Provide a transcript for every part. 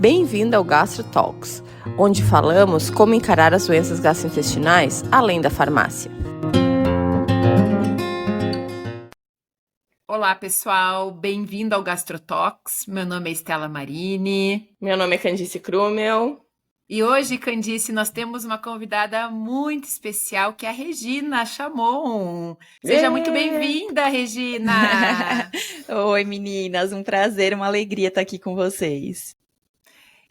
Bem-vindo ao Gastro Talks, onde falamos como encarar as doenças gastrointestinais além da farmácia. Olá, pessoal. Bem-vindo ao Gastro Talks. Meu nome é Estela Marini. Meu nome é Candice Krumel. E hoje, Candice, nós temos uma convidada muito especial, que é a Regina Chamon. Seja muito bem-vinda, Regina! Oi, meninas, um prazer, uma alegria estar aqui com vocês.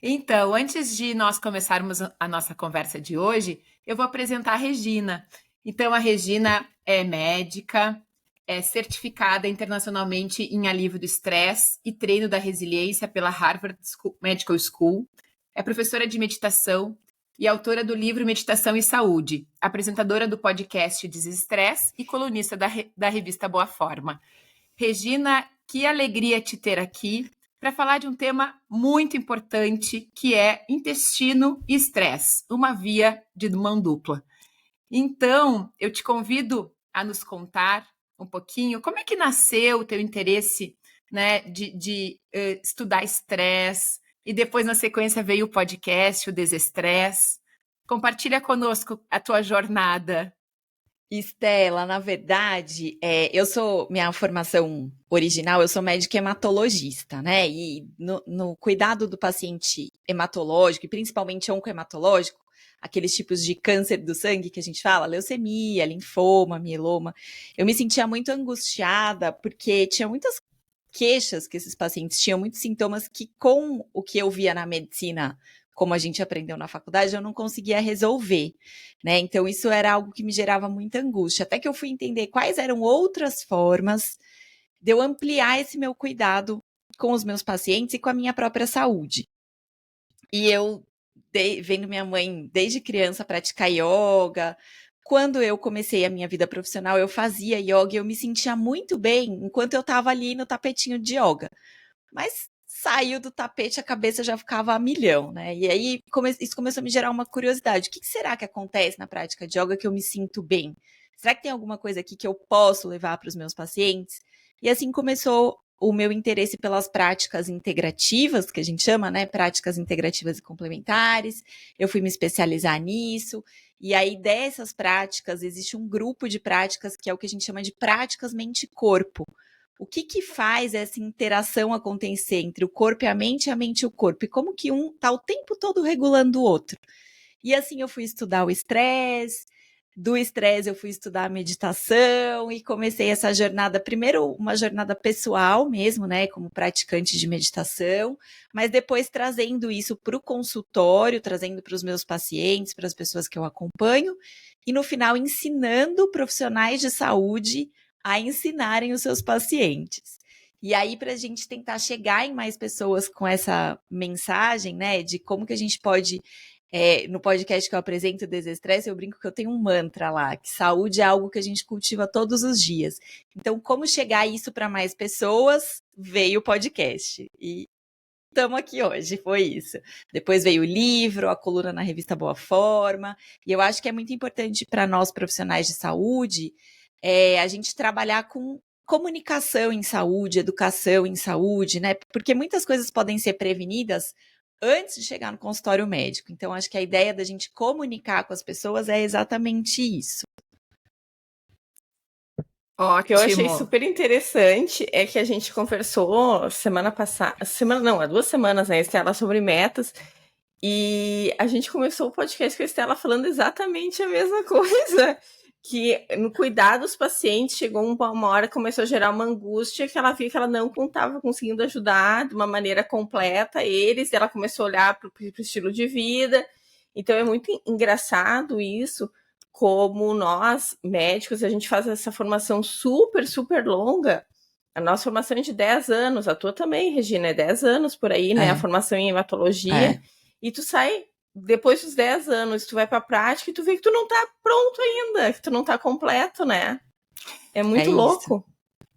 Então, antes de nós começarmos a nossa conversa de hoje, eu vou apresentar a Regina. Então, a Regina é médica, é certificada internacionalmente em alívio do estresse e treino da resiliência pela Harvard Medical School. É professora de meditação e autora do livro Meditação e Saúde, apresentadora do podcast Desestresse e colunista da revista Boa Forma. Regina, que alegria te ter aqui para falar de um tema muito importante, que é intestino e estresse, uma via de mão dupla. Então, eu te convido a nos contar um pouquinho como é que nasceu o teu interesse, né, de estudar estresse, e depois, na sequência, veio o podcast, o Desestresse. Compartilha conosco a tua jornada. Estela, na verdade, minha formação original, eu sou médica hematologista, né? E no cuidado do paciente hematológico, e principalmente oncohematológico, aqueles tipos de câncer do sangue que a gente fala, leucemia, linfoma, mieloma, eu me sentia muito angustiada, porque tinha muitas queixas que esses pacientes tinham, muitos sintomas que com o que eu via na medicina, como a gente aprendeu na faculdade, eu não conseguia resolver, né? Então isso era algo que me gerava muita angústia, até que eu fui entender quais eram outras formas de eu ampliar esse meu cuidado com os meus pacientes e com a minha própria saúde. E eu, vendo minha mãe desde criança praticar yoga, quando eu comecei a minha vida profissional, eu fazia yoga e eu me sentia muito bem enquanto eu estava ali no tapetinho de yoga. Mas saiu do tapete, a cabeça já ficava a milhão, né? E aí isso começou a me gerar uma curiosidade. O que será que acontece na prática de yoga que eu me sinto bem? Será que tem alguma coisa aqui que eu posso levar para os meus pacientes? E assim começou o meu interesse pelas práticas integrativas, que a gente chama, né? Práticas integrativas e complementares. Eu fui me especializar nisso. E aí, dessas práticas, existe um grupo de práticas que é o que a gente chama de práticas mente-corpo. O que faz essa interação acontecer entre o corpo e a mente e o corpo? E como que um está o tempo todo regulando o outro? E assim eu fui estudar o estresse, do estresse eu fui estudar a meditação e comecei essa jornada, primeiro uma jornada pessoal mesmo, né, como praticante de meditação, mas depois trazendo isso para o consultório, trazendo para os meus pacientes, para as pessoas que eu acompanho, e no final ensinando profissionais de saúde a ensinarem os seus pacientes. E aí, para a gente tentar chegar em mais pessoas com essa mensagem, né, de como que a gente pode, no podcast que eu apresento, Desestresse, eu brinco que eu tenho um mantra lá, que saúde é algo que a gente cultiva todos os dias. Então, como chegar isso para mais pessoas, veio o podcast. E estamos aqui hoje, foi isso. Depois veio o livro, a coluna na revista Boa Forma, e eu acho que é muito importante para nós profissionais de saúde a gente trabalhar com comunicação em saúde, educação em saúde, né? Porque muitas coisas podem ser prevenidas antes de chegar no consultório médico. Então, acho que a ideia da gente comunicar com as pessoas é exatamente isso. Ótimo. O que eu achei super interessante é que a gente conversou semana passada, há 2 semanas, né, Estela, sobre metas, e a gente começou o podcast com a Estela falando exatamente a mesma coisa, que no cuidar dos pacientes chegou uma hora que começou a gerar uma angústia, que ela via que ela não estava conseguindo ajudar de uma maneira completa eles, e ela começou a olhar para o estilo de vida. Então é muito engraçado isso, como nós, médicos, a gente faz essa formação super, super longa. A nossa formação é de 10 anos, a tua também, Regina, é 10 anos por aí, né? A formação em hematologia. E tu sai, depois dos 10 anos, tu vai pra prática e tu vê que tu não tá pronto ainda, que tu não tá completo, né? É muito louco.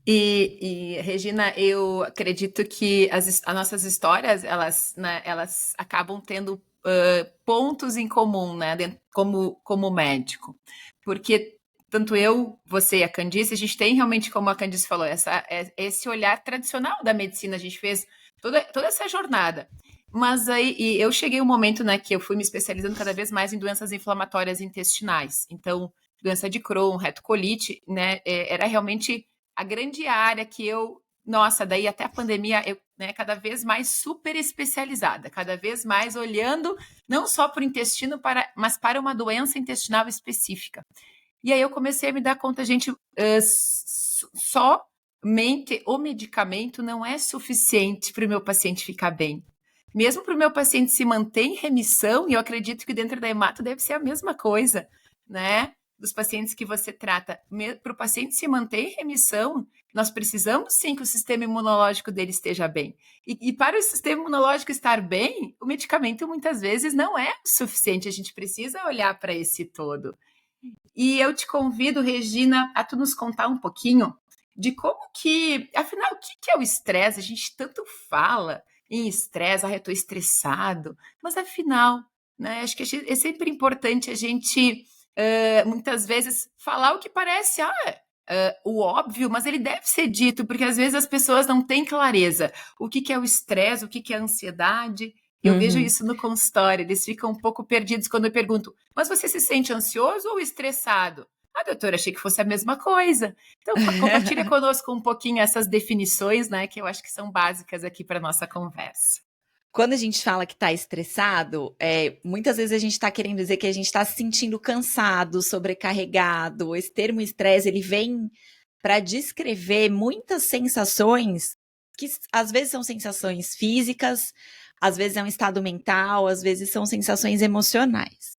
E, Regina, eu acredito que as nossas histórias, elas acabam tendo pontos em comum, né, como médico. Porque tanto eu, você e a Candice, a gente tem realmente, como a Candice falou, esse olhar tradicional da medicina, a gente fez toda essa jornada. Mas aí eu cheguei um momento, né, que eu fui me especializando cada vez mais em doenças inflamatórias intestinais. Então, doença de Crohn, retocolite, né, era realmente a grande área que nossa, daí até a pandemia, né, cada vez mais super especializada, cada vez mais olhando não só para o intestino, mas para uma doença intestinal específica. E aí eu comecei a me dar conta, gente, somente o medicamento não é suficiente para o meu paciente ficar bem. Mesmo para o meu paciente se manter em remissão, e eu acredito que dentro da hemato deve ser a mesma coisa, né? Dos pacientes que você trata, para o paciente se manter em remissão, nós precisamos sim que o sistema imunológico dele esteja bem. E para o sistema imunológico estar bem, o medicamento muitas vezes não é o suficiente, a gente precisa olhar para esse todo. E eu te convido, Regina, a tu nos contar um pouquinho de como que, afinal, o que é o estresse? A gente tanto fala em estresse, eu estou estressado, mas afinal, né, acho que é sempre importante a gente, muitas vezes, falar o que parece, o óbvio, mas ele deve ser dito, porque às vezes as pessoas não têm clareza. O que é o estresse, o que é a ansiedade? Eu vejo isso no consultório, eles ficam um pouco perdidos quando eu pergunto, mas você se sente ansioso ou estressado? Ah, doutora, achei que fosse a mesma coisa. Então, compartilha conosco um pouquinho essas definições, né, que eu acho que são básicas aqui para a nossa conversa. Quando a gente fala que está estressado, muitas vezes a gente está querendo dizer que a gente está se sentindo cansado, sobrecarregado. Esse termo estresse, ele vem para descrever muitas sensações que às vezes são sensações físicas, às vezes é um estado mental, às vezes são sensações emocionais.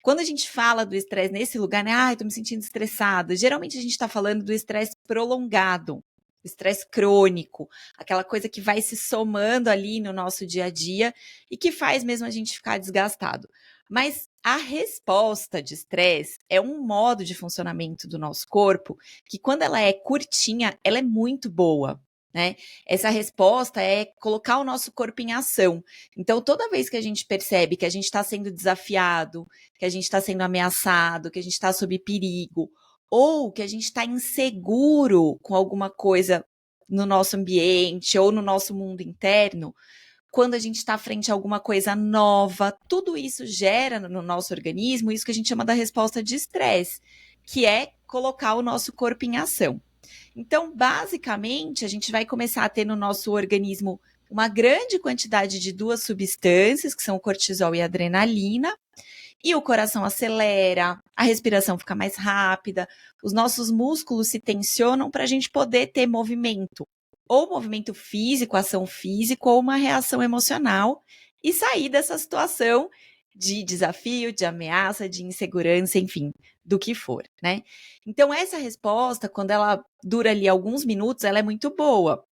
Quando a gente fala do estresse nesse lugar, né? Tô me sentindo estressado. Geralmente a gente está falando do estresse prolongado, estresse crônico, aquela coisa que vai se somando ali no nosso dia a dia e que faz mesmo a gente ficar desgastado. Mas a resposta de estresse é um modo de funcionamento do nosso corpo que, quando ela é curtinha, ela é muito boa. Né? Essa resposta é colocar o nosso corpo em ação. Então, toda vez que a gente percebe que a gente está sendo desafiado, que a gente está sendo ameaçado, que a gente está sob perigo, ou que a gente está inseguro com alguma coisa no nosso ambiente ou no nosso mundo interno, quando a gente está frente a alguma coisa nova, tudo isso gera no nosso organismo isso que a gente chama da resposta de estresse, que é colocar o nosso corpo em ação. Então, basicamente, a gente vai começar a ter no nosso organismo uma grande quantidade de duas substâncias, que são o cortisol e a adrenalina, e o coração acelera, a respiração fica mais rápida, os nossos músculos se tensionam para a gente poder ter movimento, ou movimento físico, ação física, ou uma reação emocional, e sair dessa situação de desafio, de ameaça, de insegurança, enfim, do que for, né? Então, essa resposta, quando ela dura ali alguns minutos, ela é muito boa.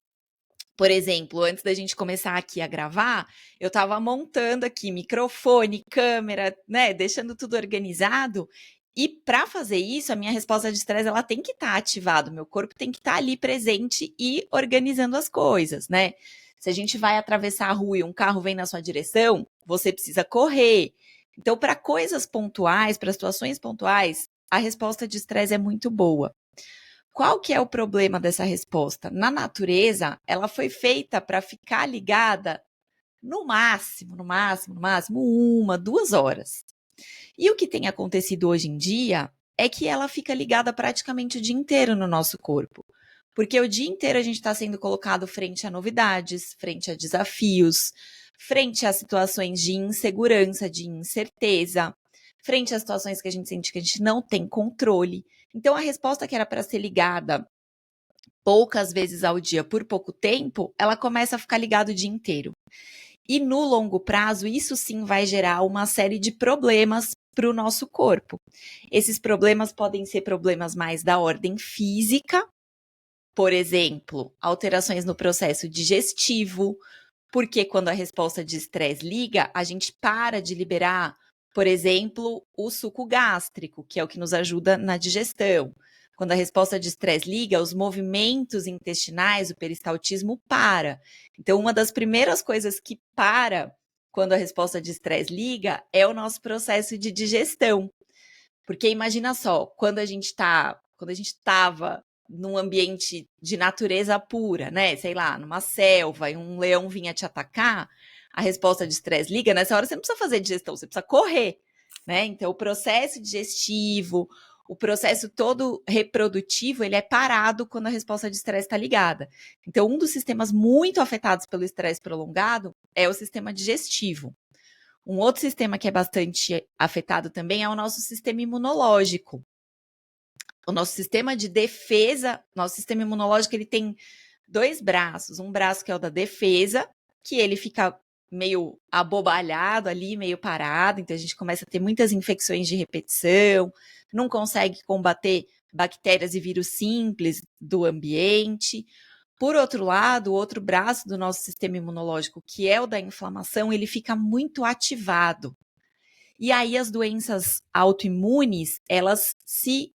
Por exemplo, antes da gente começar aqui a gravar, eu estava montando aqui microfone, câmera, né, deixando tudo organizado. E para fazer isso, a minha resposta de estresse ela tem que estar ativada, o meu corpo tem que estar ali presente e organizando as coisas, né? Se a gente vai atravessar a rua e um carro vem na sua direção, você precisa correr. Então, para coisas pontuais, para situações pontuais, a resposta de estresse é muito boa. Qual que é o problema dessa resposta? Na natureza, ela foi feita para ficar ligada no máximo, 1, 2 horas. E o que tem acontecido hoje em dia é que ela fica ligada praticamente o dia inteiro no nosso corpo. Porque o dia inteiro a gente está sendo colocado frente a novidades, frente a desafios, frente a situações de insegurança, de incerteza, frente a situações que a gente sente que a gente não tem controle. Então, a resposta que era para ser ligada poucas vezes ao dia por pouco tempo, ela começa a ficar ligada o dia inteiro. E no longo prazo, isso sim vai gerar uma série de problemas para o nosso corpo. Esses problemas podem ser problemas mais da ordem física, por exemplo, alterações no processo digestivo, porque quando a resposta de estresse liga, a gente para de liberar, por exemplo, o suco gástrico, que é o que nos ajuda na digestão. Quando a resposta de estresse liga, os movimentos intestinais, o peristaltismo para. Então, uma das primeiras coisas que para quando a resposta de estresse liga é o nosso processo de digestão. Porque imagina só, quando a gente estava num ambiente de natureza pura, né? Sei lá, numa selva e um leão vinha te atacar, a resposta de estresse liga, nessa hora você não precisa fazer digestão, você precisa correr, né? Então, o processo digestivo, o processo todo reprodutivo, ele é parado quando a resposta de estresse está ligada. Então, um dos sistemas muito afetados pelo estresse prolongado é o sistema digestivo. Um outro sistema que é bastante afetado também é o nosso sistema imunológico. O nosso sistema de defesa, nosso sistema imunológico, ele tem 2 braços. Um braço que é o da defesa, que ele fica meio abobalhado ali, meio parado. Então, a gente começa a ter muitas infecções de repetição, não consegue combater bactérias e vírus simples do ambiente. Por outro lado, o outro braço do nosso sistema imunológico, que é o da inflamação, ele fica muito ativado. E aí as doenças autoimunes, elas se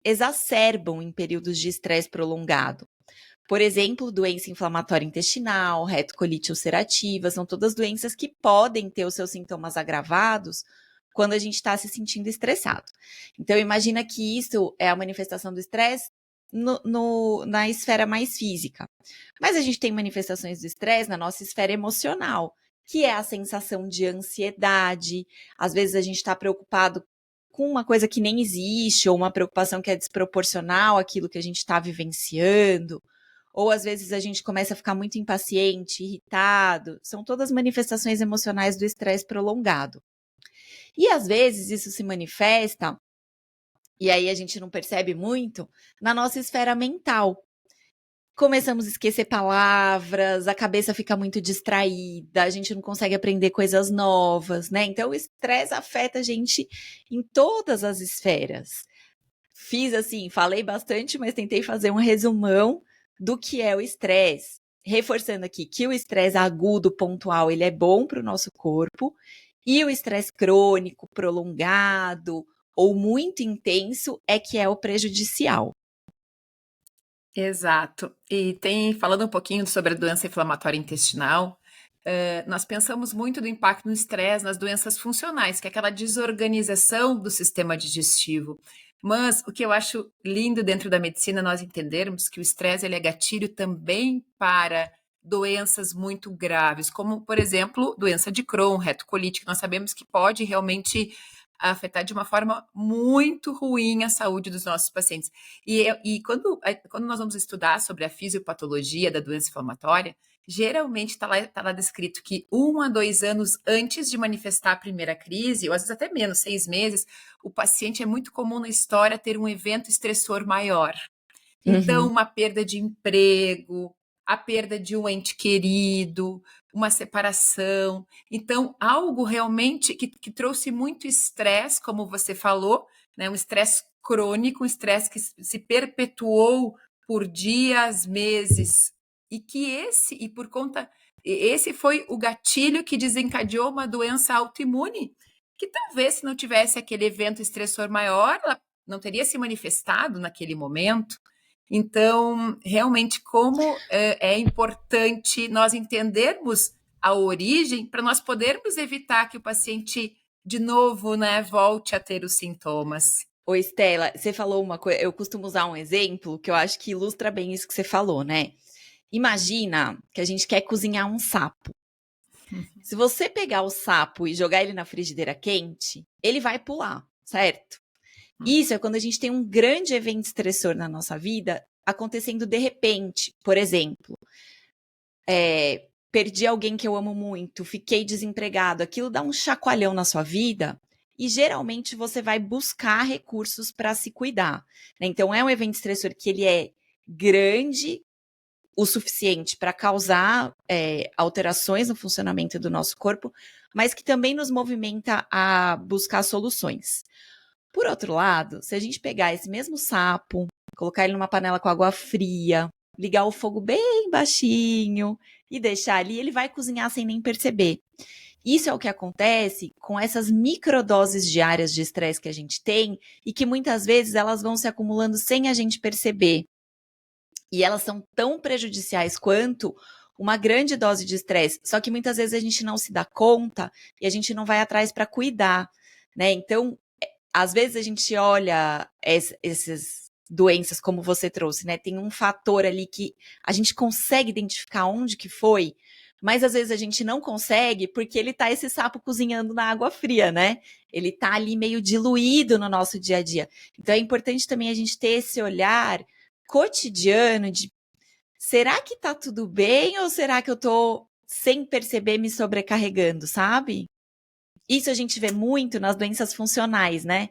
exacerbam em períodos de estresse prolongado. Por exemplo, doença inflamatória intestinal, retocolite ulcerativa, são todas doenças que podem ter os seus sintomas agravados quando a gente está se sentindo estressado. Então, imagina que isso é a manifestação do estresse na esfera mais física. Mas a gente tem manifestações do estresse na nossa esfera emocional, que é a sensação de ansiedade. Às vezes a gente está preocupado com uma coisa que nem existe, ou uma preocupação que é desproporcional àquilo que a gente está vivenciando. Ou às vezes a gente começa a ficar muito impaciente, irritado. São todas manifestações emocionais do estresse prolongado. E às vezes isso se manifesta, e aí a gente não percebe muito, na nossa esfera mental. Começamos a esquecer palavras, a cabeça fica muito distraída, a gente não consegue aprender coisas novas, né? Então o estresse afeta a gente em todas as esferas. Fiz assim, falei bastante, mas tentei fazer um resumão do que é o estresse. Reforçando aqui que o estresse agudo, pontual, ele é bom para o nosso corpo, e o estresse crônico, prolongado ou muito intenso é que é o prejudicial. Exato. E falando um pouquinho sobre a doença inflamatória intestinal, nós pensamos muito do impacto no estresse nas doenças funcionais, que é aquela desorganização do sistema digestivo. Mas o que eu acho lindo dentro da medicina é nós entendermos que o estresse ele é gatilho também para doenças muito graves, como, por exemplo, doença de Crohn, retocolite, que nós sabemos que pode realmente afetar de uma forma muito ruim a saúde dos nossos pacientes. E quando nós vamos estudar sobre a fisiopatologia da doença inflamatória, geralmente está lá descrito que 1 a 2 anos antes de manifestar a primeira crise, ou às vezes até menos, 6 meses, o paciente é muito comum na história ter um evento estressor maior. Então, uma perda de emprego, a perda de um ente querido, uma separação. Então, algo realmente que trouxe muito estresse, como você falou, né? Um estresse crônico, um estresse que se perpetuou por dias, meses, e por conta, esse foi o gatilho que desencadeou uma doença autoimune, que talvez se não tivesse aquele evento estressor maior, ela não teria se manifestado naquele momento. Então, realmente, como é importante nós entendermos a origem para nós podermos evitar que o paciente, de novo, né, volte a ter os sintomas. Ô, Estela, você falou uma coisa, eu costumo usar um exemplo que eu acho que ilustra bem isso que você falou, né? Imagina que a gente quer cozinhar um sapo. Se você pegar o sapo e jogar ele na frigideira quente, ele vai pular, certo? Isso é quando a gente tem um grande evento estressor na nossa vida acontecendo de repente. Por exemplo, perdi alguém que eu amo muito, fiquei desempregado, aquilo dá um chacoalhão na sua vida e geralmente você vai buscar recursos para se cuidar, né? Então é um evento estressor que ele é grande o suficiente para causar alterações no funcionamento do nosso corpo, mas que também nos movimenta a buscar soluções. Por outro lado, se a gente pegar esse mesmo sapo, colocar ele numa panela com água fria, ligar o fogo bem baixinho e deixar ali, ele vai cozinhar sem nem perceber. Isso é o que acontece com essas microdoses diárias de estresse que a gente tem e que muitas vezes elas vão se acumulando sem a gente perceber. E elas são tão prejudiciais quanto uma grande dose de estresse, só que muitas vezes a gente não se dá conta e a gente não vai atrás para cuidar, né? Então, às vezes a gente olha essas doenças como você trouxe, né? Tem um fator ali que a gente consegue identificar onde que foi, mas às vezes a gente não consegue porque ele tá esse sapo cozinhando na água fria, né? Ele tá ali meio diluído no nosso dia a dia. Então é importante também a gente ter esse olhar cotidiano de será que tá tudo bem ou será que eu tô sem perceber me sobrecarregando, sabe? Isso a gente vê muito nas doenças funcionais, né?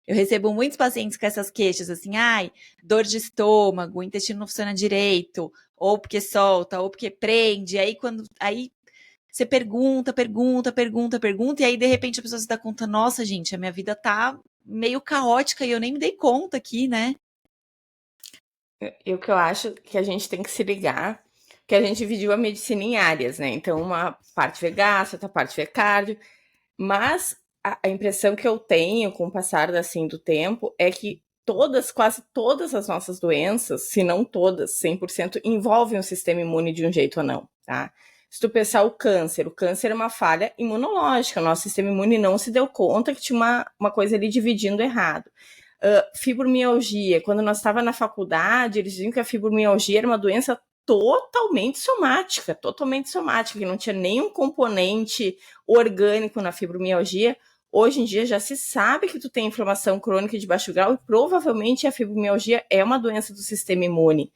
Eu recebo muitos pacientes com essas queixas, assim, ai, dor de estômago, o intestino não funciona direito, ou porque solta, ou porque prende. Aí você pergunta, e aí de repente a pessoa se dá conta, nossa, gente, a minha vida tá meio caótica e eu nem me dei conta aqui, né? E o que eu acho que a gente tem que se ligar, que a gente dividiu a medicina em áreas, né? Então, uma parte vê gastro, outra parte vê cardio, mas a impressão que eu tenho com o passar assim, do tempo é que quase todas as nossas doenças, se não todas, 100%, envolvem o sistema imune de um jeito ou não, tá? Se tu pensar o câncer é uma falha imunológica, o nosso sistema imune não se deu conta que tinha uma coisa ali dividindo errado. Fibromialgia, quando nós estava na faculdade, eles diziam que a fibromialgia era uma doença totalmente somática, que não tinha nenhum componente orgânico na fibromialgia. Hoje em dia já se sabe que tu tem inflamação crônica de baixo grau e provavelmente a fibromialgia é uma doença do sistema imune.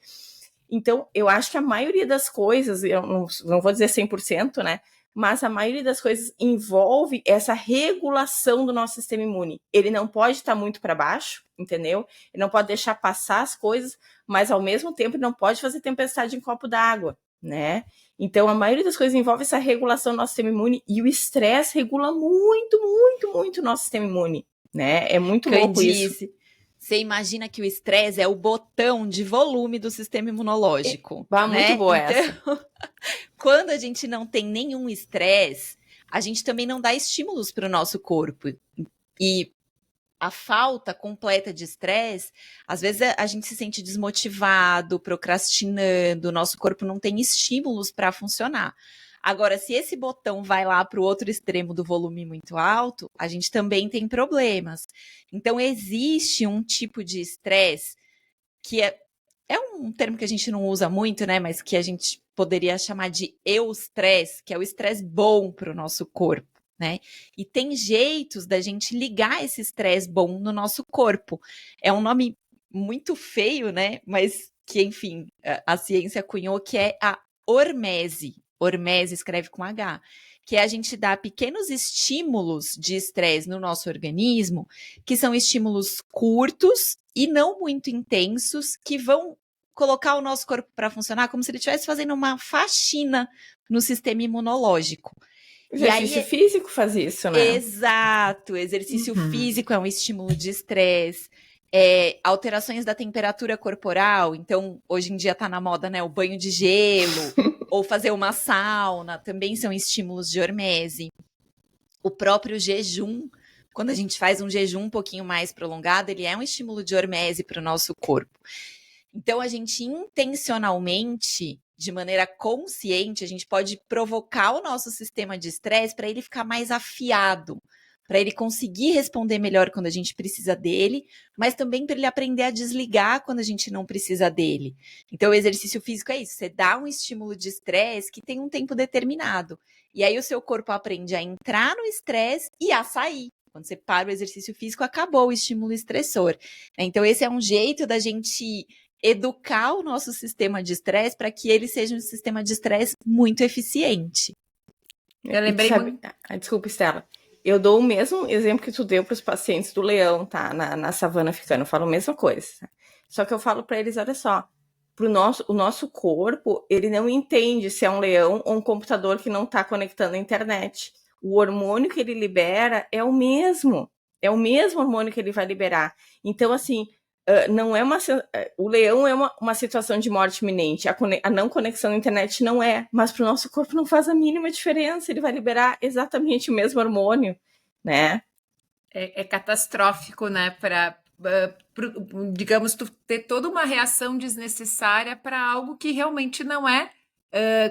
Então, eu acho que a maioria das coisas, eu não vou dizer 100%, né? Mas a maioria das coisas envolve essa regulação do nosso sistema imune. Ele não pode estar muito para baixo, entendeu? Ele não pode deixar passar as coisas, mas ao mesmo tempo ele não pode fazer tempestade em copo d'água, né? Então, a maioria das coisas envolve essa regulação do nosso sistema imune e o estresse regula muito, muito, muito o nosso sistema imune, né? É muito louco isso. Você imagina que o estresse é o botão de volume do sistema imunológico. Né? Muito boa então, essa. Quando a gente não tem nenhum estresse, a gente também não dá estímulos para o nosso corpo. E a falta completa de estresse, às vezes a gente se sente desmotivado, procrastinando, o nosso corpo não tem estímulos para funcionar. Agora, se esse botão vai lá para o outro extremo do volume muito alto, a gente também tem problemas. Então, existe um tipo de estresse que é um termo que a gente não usa muito, né? Mas que a gente poderia chamar de eustresse, que é o estresse bom para o nosso corpo, né? E tem jeitos da gente ligar esse estresse bom no nosso corpo. É um nome muito feio, né? Mas que, enfim, a ciência cunhou, que é a hormese. Hormese escreve com H, que é a gente dar pequenos estímulos de estresse no nosso organismo, que são estímulos curtos e não muito intensos, que vão colocar o nosso corpo para funcionar como se ele estivesse fazendo uma faxina no sistema imunológico. O exercício físico faz isso, né? Exato, exercício físico é um estímulo de estresse. Alterações da temperatura corporal, então hoje em dia tá na moda, né, o banho de gelo, ou fazer uma sauna, também são estímulos de hormese. O próprio jejum, quando a gente faz um jejum um pouquinho mais prolongado, ele é um estímulo de hormese para o nosso corpo. Então, a gente intencionalmente, de maneira consciente, a gente pode provocar o nosso sistema de estresse para ele ficar mais afiado, para ele conseguir responder melhor quando a gente precisa dele, mas também para ele aprender a desligar quando a gente não precisa dele. Então, o exercício físico é isso, você dá um estímulo de estresse que tem um tempo determinado. E aí o seu corpo aprende a entrar no estresse e a sair. Quando você para o exercício físico, acabou o estímulo estressor. Então, esse é um jeito da gente educar o nosso sistema de estresse para que ele seja um sistema de estresse muito eficiente. Eu lembrei Desculpa, Estela. Eu dou o mesmo exemplo que tu deu para os pacientes do leão, tá? Na savana africana. Eu falo a mesma coisa. Só que eu falo para eles, olha só, o nosso corpo, ele não entende se é um leão ou um computador que não está conectando à internet. O hormônio que ele libera é o mesmo hormônio que ele vai liberar. Então, assim, não é o leão é uma situação de morte iminente, a não conexão à internet não é, mas para o nosso corpo não faz a mínima diferença, ele vai liberar exatamente o mesmo hormônio, né? É catastrófico, né, digamos, tu ter toda uma reação desnecessária para algo que realmente não é,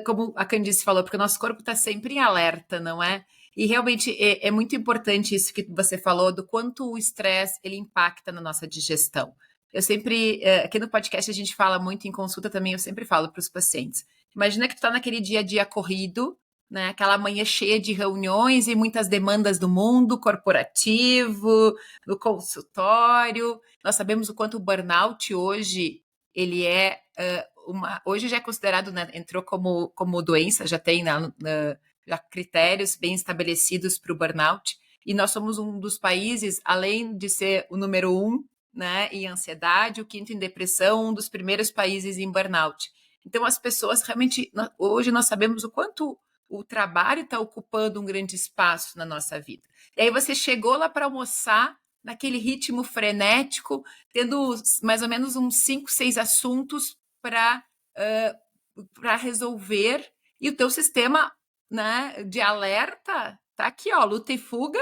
como a Candice falou, porque o nosso corpo está sempre em alerta, não é? E realmente é muito importante isso que você falou, do quanto o estresse ele impacta na nossa digestão. Eu sempre, aqui no podcast a gente fala muito em consulta também, eu sempre falo para os pacientes, Imagina que tu tá naquele dia a dia corrido, né? Aquela manhã cheia de reuniões e muitas demandas do mundo corporativo, no consultório. Nós sabemos o quanto o burnout hoje ele é hoje já é considerado, né, entrou como doença, já tem já critérios bem estabelecidos para o burnout. E nós somos um dos países, além de ser o número 1, né, em ansiedade, o 5º em depressão, um dos primeiros países em burnout. Então, as pessoas realmente, hoje nós sabemos o quanto o trabalho está ocupando um grande espaço na nossa vida. E aí você chegou lá para almoçar, naquele ritmo frenético, tendo mais ou menos uns 5, 6 assuntos para resolver, e o teu sistema, né, de alerta tá aqui, ó, luta e fuga,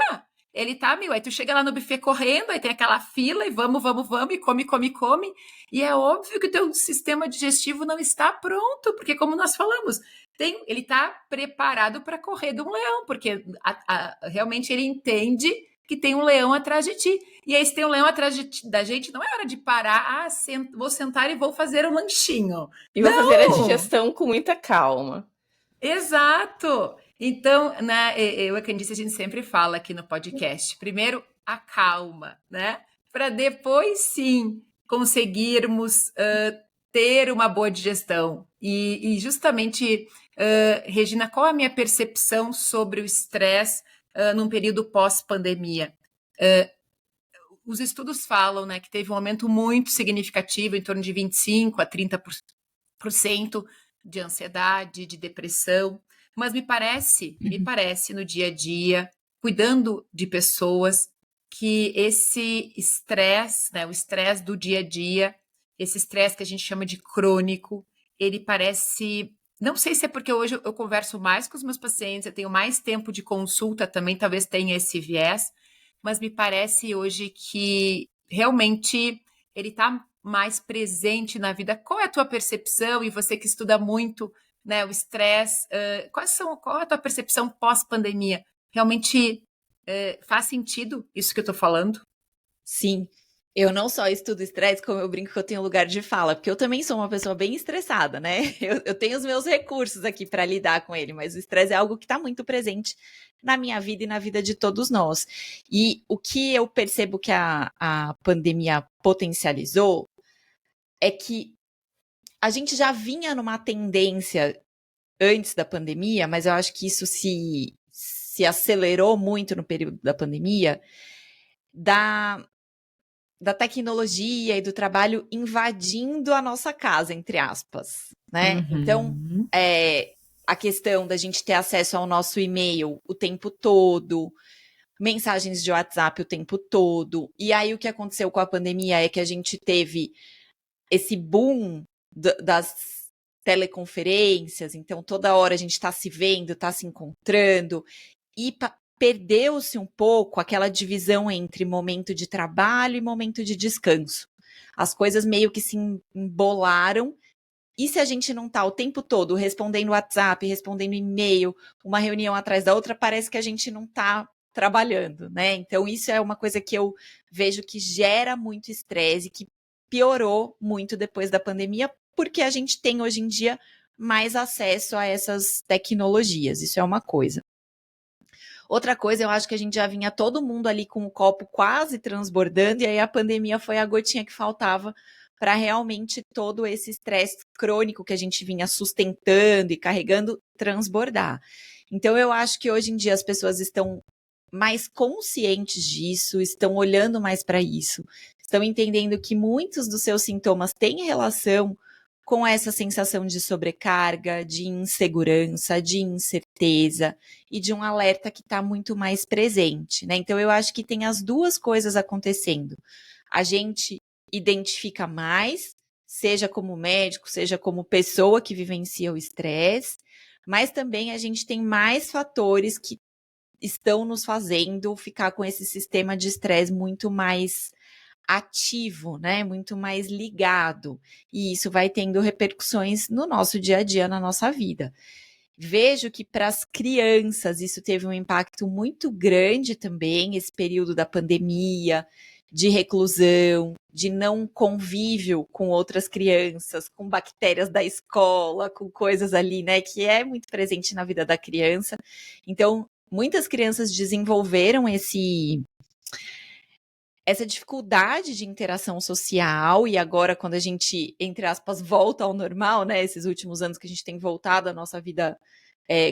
ele tá, aí tu chega lá no buffet correndo, aí tem aquela fila, e vamos, e come, e é óbvio que o teu sistema digestivo não está pronto, porque como nós falamos, ele tá preparado para correr de um leão, porque realmente ele entende que tem um leão atrás de ti. E aí, se tem um leão atrás da gente, não é hora de parar, vou sentar e vou fazer um lanchinho. E vou fazer a digestão com muita calma. Exato! Então, né, a Candice, a gente sempre fala aqui no podcast, primeiro a calma, né? Para depois, sim, conseguirmos ter uma boa digestão. E justamente, Regina, qual a minha percepção sobre o estresse num período pós-pandemia? Os estudos falam, né, que teve um aumento muito significativo, em torno de 25% a 30% de ansiedade, de depressão, mas me parece no dia a dia, cuidando de pessoas, que esse estresse, né, o estresse do dia a dia, esse estresse que a gente chama de crônico, ele parece... Não sei se é porque hoje eu converso mais com os meus pacientes, eu tenho mais tempo de consulta também, talvez tenha esse viés, mas me parece hoje que realmente ele está mais presente na vida. Qual é a tua percepção? E você que estuda muito, né, o estresse, qual é a tua percepção pós-pandemia? Realmente faz sentido isso que eu estou falando? Sim. Eu não só estudo estresse, como eu brinco que eu tenho lugar de fala, porque eu também sou uma pessoa bem estressada, né? Eu tenho os meus recursos aqui para lidar com ele, mas o estresse é algo que está muito presente na minha vida e na vida de todos nós. E o que eu percebo que a pandemia potencializou é que a gente já vinha numa tendência antes da pandemia, mas eu acho que isso se acelerou muito no período da pandemia, da tecnologia e do trabalho invadindo a nossa casa, entre aspas, né? Uhum. Então, a questão da gente ter acesso ao nosso e-mail o tempo todo, mensagens de WhatsApp o tempo todo. E aí, o que aconteceu com a pandemia é que a gente teve esse boom das teleconferências, então toda hora a gente está se vendo, está se encontrando, e perdeu-se um pouco aquela divisão entre momento de trabalho e momento de descanso. As coisas meio que se embolaram, e se a gente não está o tempo todo respondendo WhatsApp, respondendo e-mail, uma reunião atrás da outra, parece que a gente não está trabalhando, né? Então isso é uma coisa que eu vejo que gera muito estresse, que piorou muito depois da pandemia, porque a gente tem hoje em dia mais acesso a essas tecnologias, isso é uma coisa. Outra coisa, eu acho que a gente já vinha todo mundo ali com o copo quase transbordando, e aí a pandemia foi a gotinha que faltava para realmente todo esse estresse crônico que a gente vinha sustentando e carregando transbordar. Então eu acho que hoje em dia as pessoas estão mais conscientes disso, estão olhando mais para isso, estão entendendo que muitos dos seus sintomas têm relação com essa sensação de sobrecarga, de insegurança, de incerteza e de um alerta que está muito mais presente, né? Então eu acho que tem as duas coisas acontecendo. A gente identifica mais, seja como médico, seja como pessoa que vivencia o estresse, mas também a gente tem mais fatores que estão nos fazendo ficar com esse sistema de estresse muito mais ativo, né? Muito mais ligado. E isso vai tendo repercussões no nosso dia a dia, na nossa vida. Vejo que para as crianças isso teve um impacto muito grande também, esse período da pandemia, de reclusão, de não convívio com outras crianças, com bactérias da escola, com coisas ali, né, que é muito presente na vida da criança. Então, muitas crianças desenvolveram essa dificuldade de interação social, e agora quando a gente, entre aspas, volta ao normal, né, esses últimos anos que a gente tem voltado à nossa vida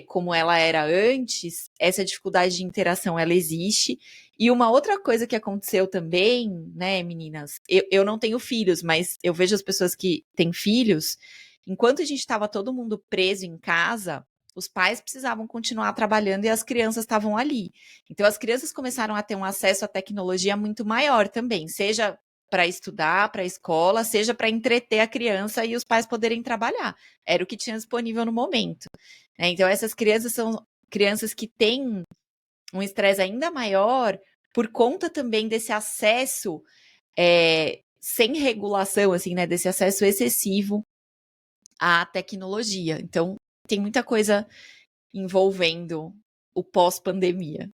como ela era antes, essa dificuldade de interação, ela existe. E uma outra coisa que aconteceu também, né, meninas, eu não tenho filhos, mas eu vejo as pessoas que têm filhos, enquanto a gente estava todo mundo preso em casa, os pais precisavam continuar trabalhando e as crianças estavam ali. Então, as crianças começaram a ter um acesso à tecnologia muito maior também, seja para estudar, para a escola, seja para entreter a criança e os pais poderem trabalhar. Era o que tinha disponível no momento. Então, essas crianças são crianças que têm um estresse ainda maior por conta também desse acesso sem regulação, assim, né? Desse acesso excessivo à tecnologia. Então, tem muita coisa envolvendo o pós-pandemia.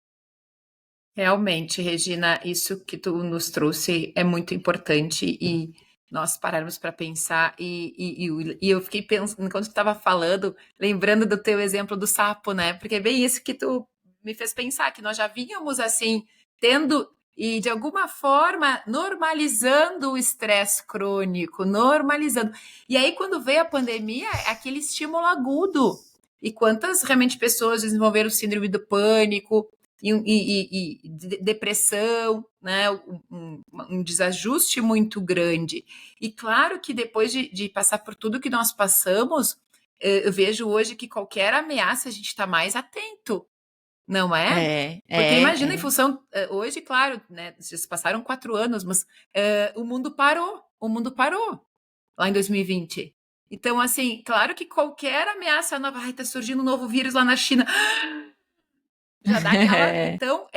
Realmente, Regina, isso que tu nos trouxe é muito importante e nós pararmos para pensar e eu fiquei pensando, enquanto tu estava falando, lembrando do teu exemplo do sapo, né? Porque é bem isso que tu me fez pensar, que nós já vínhamos assim, tendo e de alguma forma normalizando o estresse crônico, normalizando. E aí, quando veio a pandemia, é aquele estímulo agudo. E quantas realmente pessoas desenvolveram síndrome do pânico, e depressão, né? Um desajuste muito grande. E claro que depois de passar por tudo que nós passamos, eu vejo hoje que qualquer ameaça a gente está mais atento, não é? Porque imagina, em função, hoje, claro, né, já se passaram 4 anos, mas o mundo parou lá em 2020. Então, assim, claro que qualquer ameaça nova, está surgindo um novo vírus lá na China, já dá aquela. Então,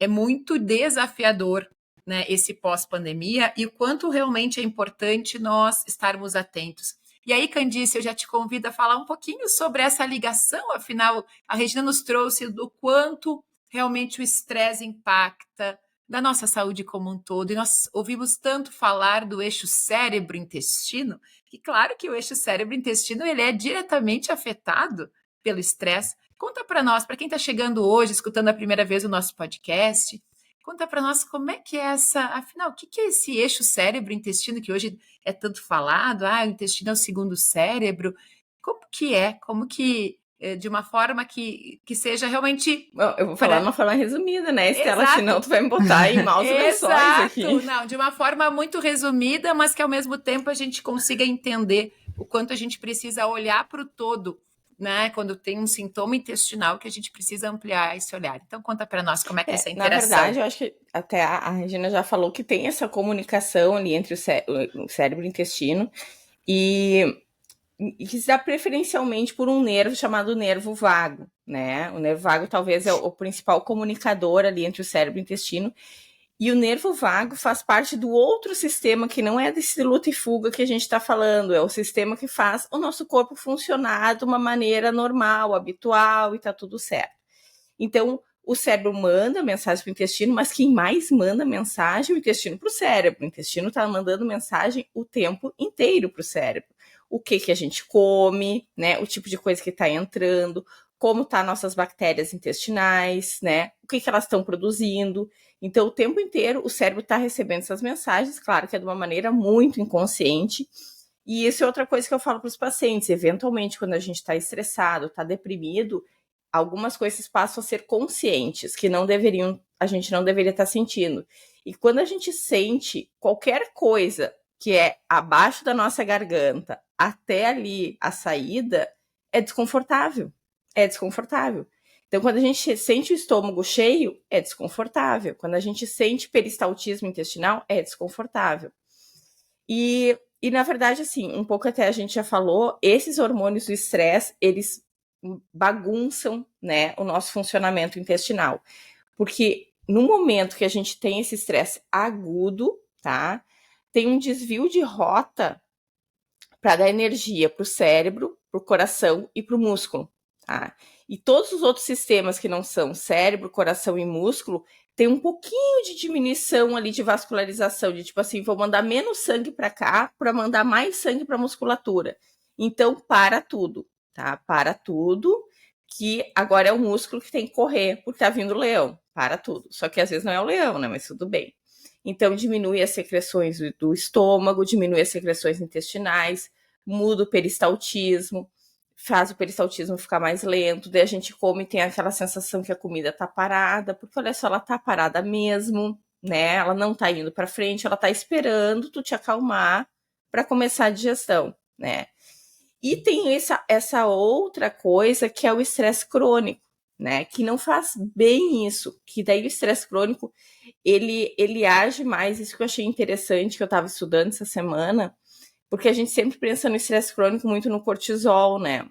é muito desafiador, né, esse pós-pandemia e o quanto realmente é importante nós estarmos atentos. E aí, Candice, eu já te convido a falar um pouquinho sobre essa ligação, afinal, a Regina nos trouxe do quanto realmente o estresse impacta da nossa saúde como um todo, e nós ouvimos tanto falar do eixo cérebro-intestino, que claro que o eixo cérebro-intestino ele é diretamente afetado pelo estresse. Conta para nós, para quem está chegando hoje, escutando a primeira vez o nosso podcast, conta para nós como é que é afinal, o que é esse eixo cérebro-intestino que hoje é tanto falado? O intestino é o segundo cérebro. Como que, de uma forma que seja realmente... Eu vou falar de uma forma resumida, né, Estela? Exato. Senão tu vai me botar em maus lençóis aqui. Não, de uma forma muito resumida, mas que ao mesmo tempo a gente consiga entender o quanto a gente precisa olhar para o todo, né? Quando tem um sintoma intestinal que a gente precisa ampliar esse olhar. Então, conta para nós como é que é essa interação. Na verdade, eu acho que até a Regina já falou que tem essa comunicação ali entre o cérebro e o intestino e que se dá preferencialmente por um nervo chamado nervo vago, né? O nervo vago talvez é o principal comunicador ali entre o cérebro e o intestino. E o nervo vago faz parte do outro sistema que não é desse luta e fuga que a gente está falando, é o sistema que faz o nosso corpo funcionar de uma maneira normal, habitual e tá tudo certo. Então, o cérebro manda mensagem para o intestino, mas quem mais manda mensagem é o intestino para o cérebro. O intestino está mandando mensagem o tempo inteiro para o cérebro. O que a gente come, né? O tipo de coisa que está entrando, como tá nossas bactérias intestinais, né? O que elas estão produzindo. Então, o tempo inteiro, o cérebro está recebendo essas mensagens, claro que é de uma maneira muito inconsciente. E isso é outra coisa que eu falo para os pacientes. Eventualmente, quando a gente está estressado, está deprimido, algumas coisas passam a ser conscientes, que a gente não deveria estar sentindo. E quando a gente sente qualquer coisa que é abaixo da nossa garganta, até ali a saída, é desconfortável. É desconfortável. Então, quando a gente sente o estômago cheio, é desconfortável. Quando a gente sente peristaltismo intestinal, é desconfortável. E na verdade, assim, um pouco até a gente já falou, esses hormônios do estresse, eles bagunçam, né, o nosso funcionamento intestinal. Porque no momento que a gente tem esse estresse agudo, tá? Tem um desvio de rota para dar energia para o cérebro, para o coração e para o músculo, tá? E todos os outros sistemas que não são cérebro, coração e músculo tem um pouquinho de diminuição ali de vascularização, de tipo assim, vou mandar menos sangue para cá para mandar mais sangue para a musculatura. Então, para tudo, tá? Para tudo, que agora é o músculo que tem que correr, porque tá vindo o leão. Para tudo. Só que às vezes não é o leão, né? Mas tudo bem. Então, diminui as secreções do estômago, diminui as secreções intestinais, muda o peristaltismo, faz o peristaltismo ficar mais lento, daí a gente come e tem aquela sensação que a comida tá parada, porque olha só, ela tá parada mesmo, né? Ela não tá indo para frente, ela tá esperando tu te acalmar para começar a digestão, né? E tem essa outra coisa que é o estresse crônico, né? Que não faz bem isso, que daí o estresse crônico, ele age mais, isso que eu achei interessante, que eu estava estudando essa semana, porque a gente sempre pensa no estresse crônico muito no cortisol, né?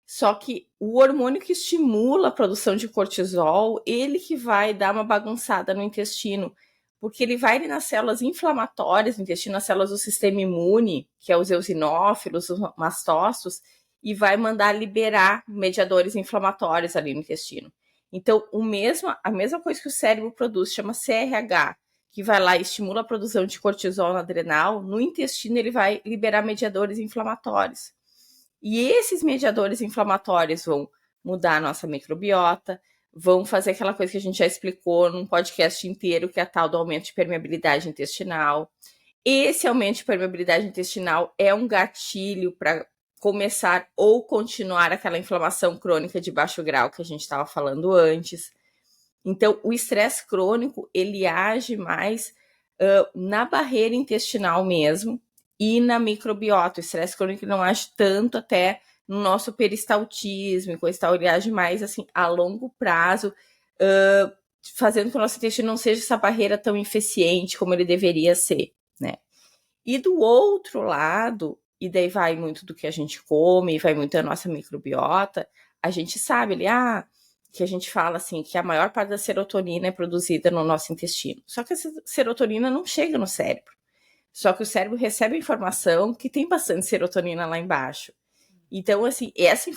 Só que o hormônio que estimula a produção de cortisol, ele que vai dar uma bagunçada no intestino, porque ele vai nas células inflamatórias do intestino, nas células do sistema imune, que é os eosinófilos, os mastócitos, e vai mandar liberar mediadores inflamatórios ali no intestino. Então, a mesma coisa que o cérebro produz, chama CRH, que vai lá e estimula a produção de cortisol na adrenal, no intestino ele vai liberar mediadores inflamatórios. E esses mediadores inflamatórios vão mudar a nossa microbiota, vão fazer aquela coisa que a gente já explicou num podcast inteiro, que é a tal do aumento de permeabilidade intestinal. Esse aumento de permeabilidade intestinal é um gatilho para começar ou continuar aquela inflamação crônica de baixo grau que a gente estava falando antes. Então, o estresse crônico, ele age mais na barreira intestinal mesmo e na microbiota. O estresse crônico não age tanto até no nosso peristaltismo e coisa e tal, ele age mais assim a longo prazo, fazendo que o nosso intestino não seja essa barreira tão eficiente como ele deveria ser, né? E do outro lado, e daí vai muito do que a gente come, vai muito da nossa microbiota, a gente sabe ali, que a gente fala assim, que a maior parte da serotonina é produzida no nosso intestino. Só que essa serotonina não chega no cérebro. Só que o cérebro recebe a informação que tem bastante serotonina lá embaixo. Então, assim, essa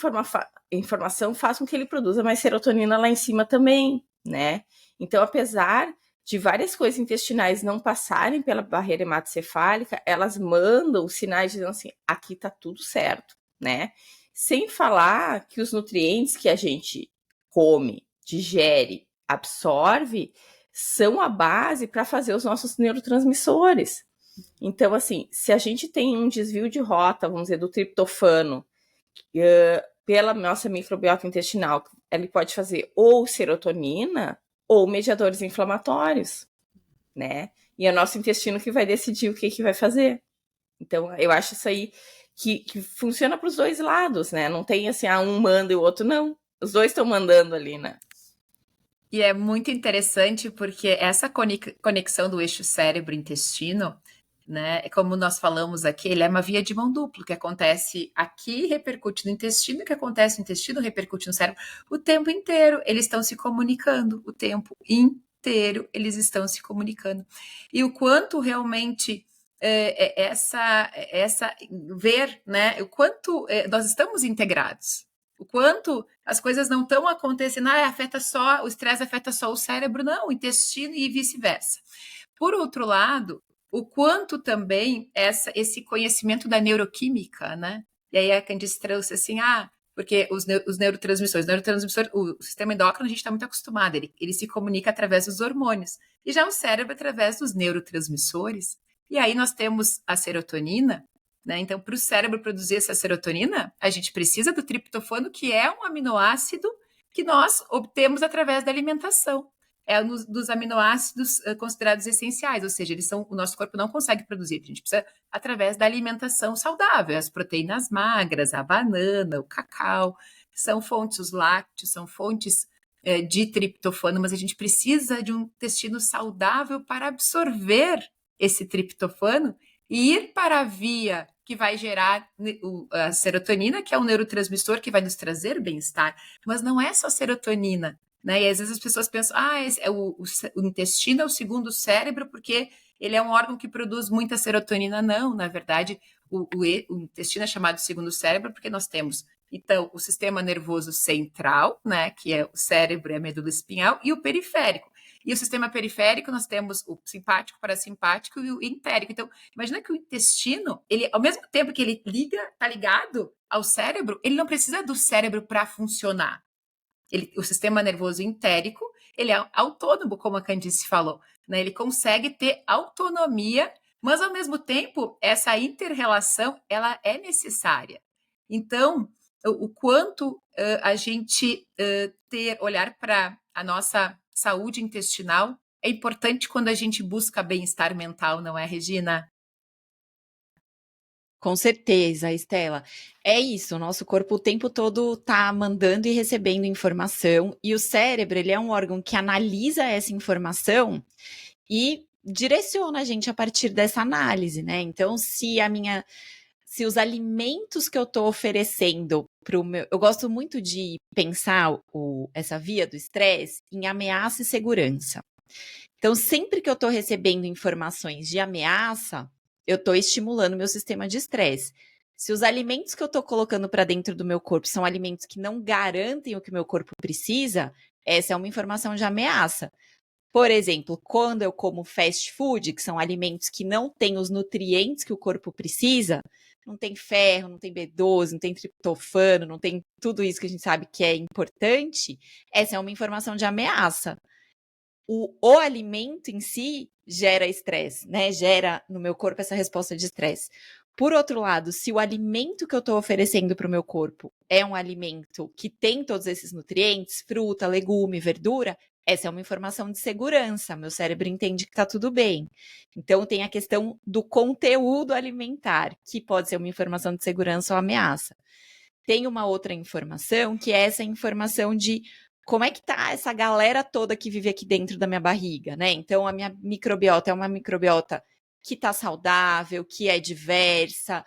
informação faz com que ele produza mais serotonina lá em cima também, né? Então, apesar de várias coisas intestinais não passarem pela barreira hematocefálica, elas mandam sinais dizendo assim, aqui tá tudo certo, né? Sem falar que os nutrientes que a gente come, digere, absorve, são a base para fazer os nossos neurotransmissores. Então, assim, se a gente tem um desvio de rota, vamos dizer, do triptofano pela nossa microbiota intestinal, ele pode fazer ou serotonina ou mediadores inflamatórios, né? E é o nosso intestino que vai decidir o que vai fazer. Então, eu acho isso aí que funciona para os dois lados, né? Não tem assim, um manda e o outro não. Os dois estão mandando ali, né? E é muito interessante porque essa conexão do eixo cérebro-intestino, né, como nós falamos aqui, ele é uma via de mão dupla, que acontece aqui, repercute no intestino, que acontece no intestino, repercute no cérebro, o tempo inteiro, eles estão se comunicando, o tempo inteiro eles estão se comunicando. E o quanto realmente ver, né, o quanto nós estamos integrados, o quanto as coisas não estão acontecendo, o estresse afeta só o cérebro, não, o intestino e vice-versa. Por outro lado, o quanto também esse conhecimento da neuroquímica, né? E aí a Candice trouxe assim, porque os neurotransmissores, o sistema endócrino a gente está muito acostumado, ele se comunica através dos hormônios, e já o cérebro através dos neurotransmissores. E aí nós temos a serotonina, né? Então, para o cérebro produzir essa serotonina, a gente precisa do triptofano, que é um aminoácido que nós obtemos através da alimentação. É um dos aminoácidos considerados essenciais, ou seja, o nosso corpo não consegue produzir, a gente precisa através da alimentação saudável, as proteínas magras, a banana, o cacau, são fontes, os lácteos, são fontes de triptofano, mas a gente precisa de um intestino saudável para absorver esse triptofano e ir para a via que vai gerar a serotonina, que é um neurotransmissor que vai nos trazer bem-estar, mas não é só serotonina, né? E às vezes as pessoas pensam, o intestino é o segundo cérebro porque ele é um órgão que produz muita serotonina. Não, na verdade, o intestino é chamado de segundo cérebro porque nós temos, então, o sistema nervoso central, né, que é o cérebro e a medula espinhal, e o periférico. E o sistema periférico, nós temos o simpático, parasimpático e o entérico. Então, imagina que o intestino, ele, ao mesmo tempo que ele está ligado ao cérebro, ele não precisa do cérebro para funcionar. O sistema nervoso entérico, ele é autônomo, como a Candice falou, né? Ele consegue ter autonomia, mas ao mesmo tempo, essa inter-relação, ela é necessária. Então, o quanto a gente olhar para a nossa saúde intestinal é importante quando a gente busca bem-estar mental, não é, Regina? Com certeza, Estela. É isso, o nosso corpo o tempo todo tá mandando e recebendo informação, e o cérebro, ele é um órgão que analisa essa informação e direciona a gente a partir dessa análise, né? Então, se os alimentos que eu estou oferecendo para o meu. Eu gosto muito de pensar essa via do estresse em ameaça e segurança. Então, sempre que eu estou recebendo informações de ameaça, eu estou estimulando meu sistema de estresse. Se os alimentos que eu estou colocando para dentro do meu corpo são alimentos que não garantem o que o meu corpo precisa, essa é uma informação de ameaça. Por exemplo, quando eu como fast food, que são alimentos que não têm os nutrientes que o corpo precisa, não tem ferro, não tem B12, não tem triptofano, não tem tudo isso que a gente sabe que é importante, essa é uma informação de ameaça. O alimento em si gera estresse, né? Gera no meu corpo essa resposta de estresse. Por outro lado, se o alimento que eu estou oferecendo para o meu corpo é um alimento que tem todos esses nutrientes, fruta, legume, verdura, essa é uma informação de segurança. Meu cérebro entende que está tudo bem. Então, tem a questão do conteúdo alimentar, que pode ser uma informação de segurança ou ameaça. Tem uma outra informação, que é essa informação de como é que tá essa galera toda que vive aqui dentro da minha barriga, né? Então, a minha microbiota é uma microbiota que tá saudável, que é diversa,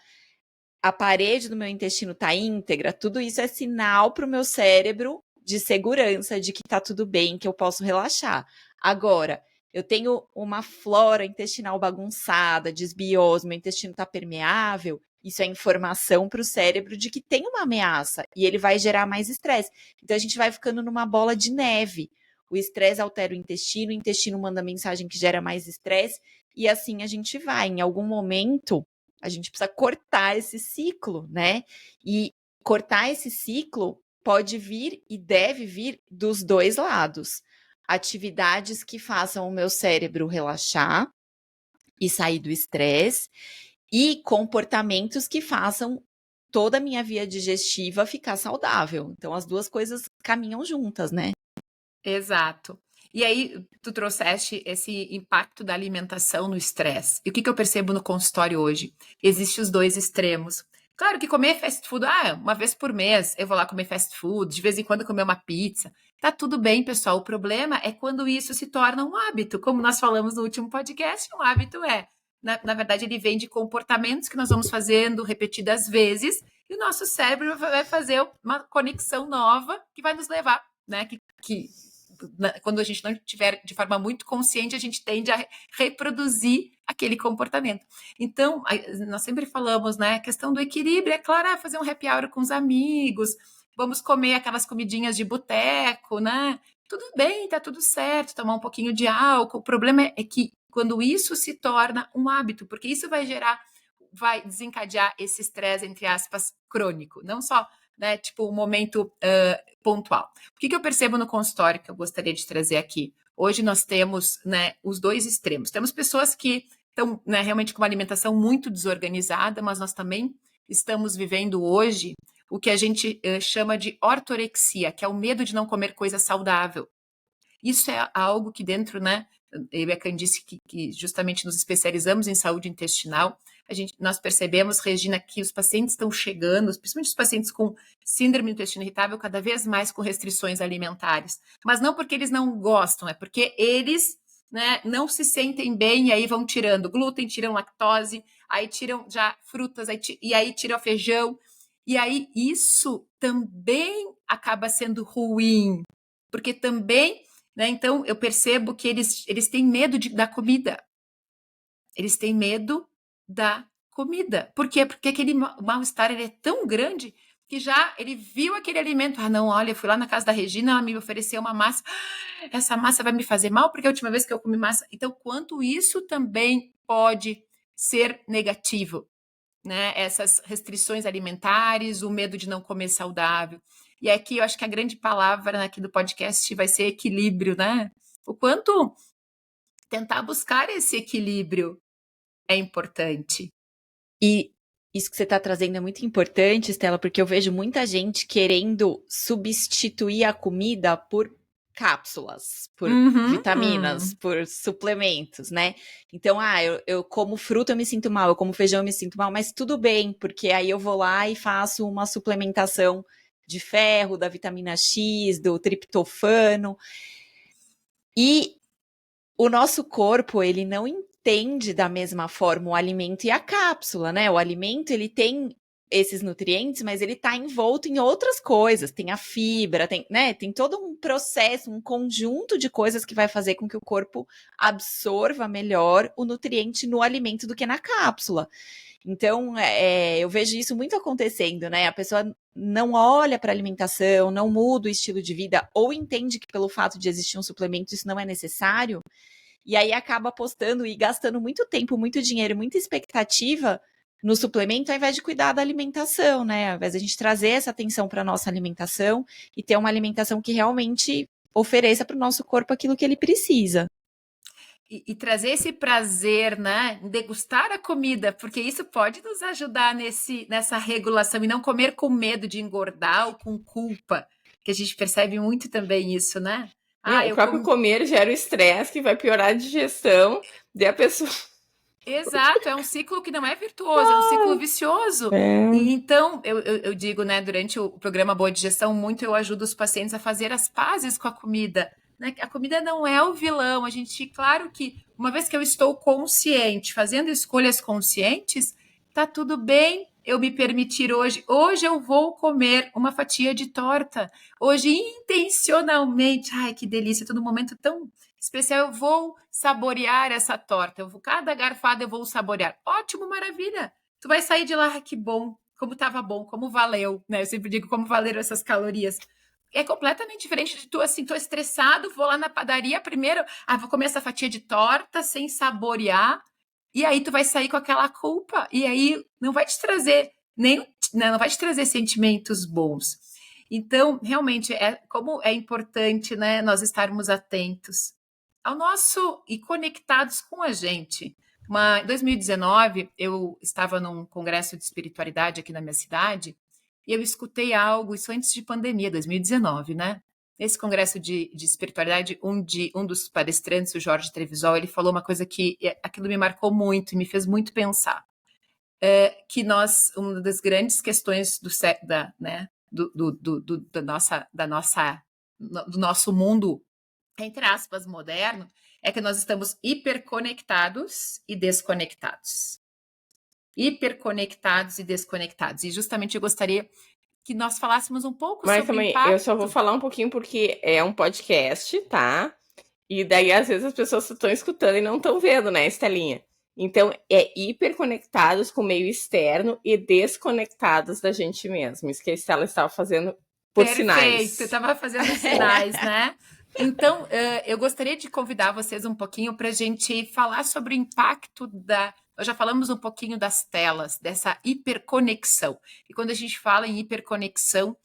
a parede do meu intestino tá íntegra, tudo isso é sinal para o meu cérebro de segurança, de que tá tudo bem, que eu posso relaxar. Agora, eu tenho uma flora intestinal bagunçada, desbiose, meu intestino tá permeável, isso é informação para o cérebro de que tem uma ameaça e ele vai gerar mais estresse. Então a gente vai ficando numa bola de neve. O estresse altera o intestino manda mensagem que gera mais estresse e assim a gente vai. Em algum momento, a gente precisa cortar esse ciclo, né? E cortar esse ciclo pode vir e deve vir dos dois lados. Atividades que façam o meu cérebro relaxar e sair do estresse, e comportamentos que façam toda a minha via digestiva ficar saudável. Então, as duas coisas caminham juntas, né? Exato. E aí, tu trouxeste esse impacto da alimentação no estresse. E o que eu percebo no consultório hoje? Existem os dois extremos. Claro que comer fast food, uma vez por mês eu vou lá comer fast food, de vez em quando comer uma pizza. Tá tudo bem, pessoal. O problema é quando isso se torna um hábito. Como nós falamos no último podcast, um hábito na verdade, ele vem de comportamentos que nós vamos fazendo repetidas vezes e o nosso cérebro vai fazer uma conexão nova que vai nos levar, né? Quando a gente não tiver de forma muito consciente, a gente tende a reproduzir aquele comportamento. Então, nós sempre falamos, né? A questão do equilíbrio, é claro, fazer um happy hour com os amigos, vamos comer aquelas comidinhas de boteco, né? Tudo bem, tá tudo certo, tomar um pouquinho de álcool. O problema é que quando isso se torna um hábito, porque isso vai desencadear esse estresse, entre aspas, crônico, não só, né, tipo, um momento pontual. O que eu percebo no consultório que eu gostaria de trazer aqui? Hoje nós temos, né, os dois extremos. Temos pessoas que estão, né, realmente com uma alimentação muito desorganizada, mas nós também estamos vivendo hoje o que a gente chama de ortorexia, que é o medo de não comer coisa saudável. Isso é algo que dentro, né, eu e a Candice, que justamente nos especializamos em saúde intestinal, nós percebemos, Regina, que os pacientes estão chegando, principalmente os pacientes com síndrome do intestino irritável, cada vez mais com restrições alimentares. Mas não porque eles não gostam, é porque eles, né, não se sentem bem e aí vão tirando glúten, tiram lactose, aí tiram já frutas, e aí tiram feijão. E aí isso também acaba sendo ruim, porque também, né, então eu percebo que eles têm medo da comida. Eles têm medo da comida. Por quê? Porque aquele mal-estar ele é tão grande que já ele viu aquele alimento. Ah, não, olha, eu fui lá na casa da Regina, ela me ofereceu uma massa. Essa massa vai me fazer mal porque a última vez que eu comi massa. Então, quanto isso também pode ser negativo, né? Essas restrições alimentares, o medo de não comer saudável. E aqui eu acho que a grande palavra aqui do podcast vai ser equilíbrio, né? O quanto tentar buscar esse equilíbrio é importante. E isso que você está trazendo é muito importante, Estela, porque eu vejo muita gente querendo substituir a comida por cápsulas, por vitaminas, por suplementos, né? Então, eu como fruta, eu me sinto mal, eu como feijão, eu me sinto mal, mas tudo bem, porque aí eu vou lá e faço uma suplementação de ferro, da vitamina X, do triptofano. E o nosso corpo, ele não entende da mesma forma o alimento e a cápsula, né? O alimento, ele tem esses nutrientes, mas ele está envolto em outras coisas. Tem a fibra, tem todo um processo, um conjunto de coisas que vai fazer com que o corpo absorva melhor o nutriente no alimento do que na cápsula. Então, eu vejo isso muito acontecendo, né? A pessoa não olha para a alimentação, não muda o estilo de vida, ou entende que pelo fato de existir um suplemento isso não é necessário, e aí acaba apostando e gastando muito tempo, muito dinheiro, muita expectativa no suplemento, ao invés de cuidar da alimentação, né? Ao invés de a gente trazer essa atenção para a nossa alimentação e ter uma alimentação que realmente ofereça para o nosso corpo aquilo que ele precisa. E trazer esse prazer, né? Degustar a comida, porque isso pode nos ajudar nessa regulação e não comer com medo de engordar ou com culpa, que a gente percebe muito também isso, né? O próprio comer gera o estresse que vai piorar a digestão da pessoa. Exato, é um ciclo que não é virtuoso, é um ciclo vicioso. E então, eu digo, né, durante o programa Boa Digestão, muito eu ajudo os pacientes a fazer as pazes com a comida. Né? A comida não é o vilão. A gente, claro que, uma vez que eu estou consciente, fazendo escolhas conscientes, tá tudo bem eu me permitir hoje. Hoje eu vou comer uma fatia de torta. Hoje, intencionalmente, ai, que delícia, todo momento tão especial, eu vou saborear essa torta. Cada garfada eu vou saborear. Ótimo, maravilha. Tu vai sair de lá, que bom, como estava bom, como valeu, né? Eu sempre digo como valeram essas calorias. É completamente diferente de tu, assim, tô estressado, vou lá na padaria primeiro, vou comer essa fatia de torta sem saborear, e aí tu vai sair com aquela culpa, e aí não vai te trazer não vai te trazer sentimentos bons. Então, realmente, como é importante, né, nós estarmos atentos ao nosso e conectados com a gente. Em 2019, eu estava num congresso de espiritualidade aqui na minha cidade, e eu escutei algo, isso antes de pandemia, 2019, né? Nesse congresso de espiritualidade, um dos palestrantes, o Jorge Trevisol, ele falou uma coisa que aquilo me marcou muito e me fez muito pensar. Que uma das grandes questões do nosso mundo, entre aspas, moderno, é que nós estamos hiperconectados e desconectados. Hiperconectados e desconectados. E justamente eu gostaria que nós falássemos um pouco sobre também, o impacto. Eu só vou falar um pouquinho porque é um podcast, tá? E daí, às vezes, as pessoas estão escutando e não estão vendo, né, Estelinha? Então, é hiperconectados com o meio externo e desconectados da gente mesmo. Isso que a Estela estava fazendo por sinais. Perfeito, eu estava fazendo sinais, né? Então, eu gostaria de convidar vocês um pouquinho para a gente falar sobre o impacto Nós já falamos um pouquinho das telas, dessa hiperconexão. E quando a gente fala em hiperconexão,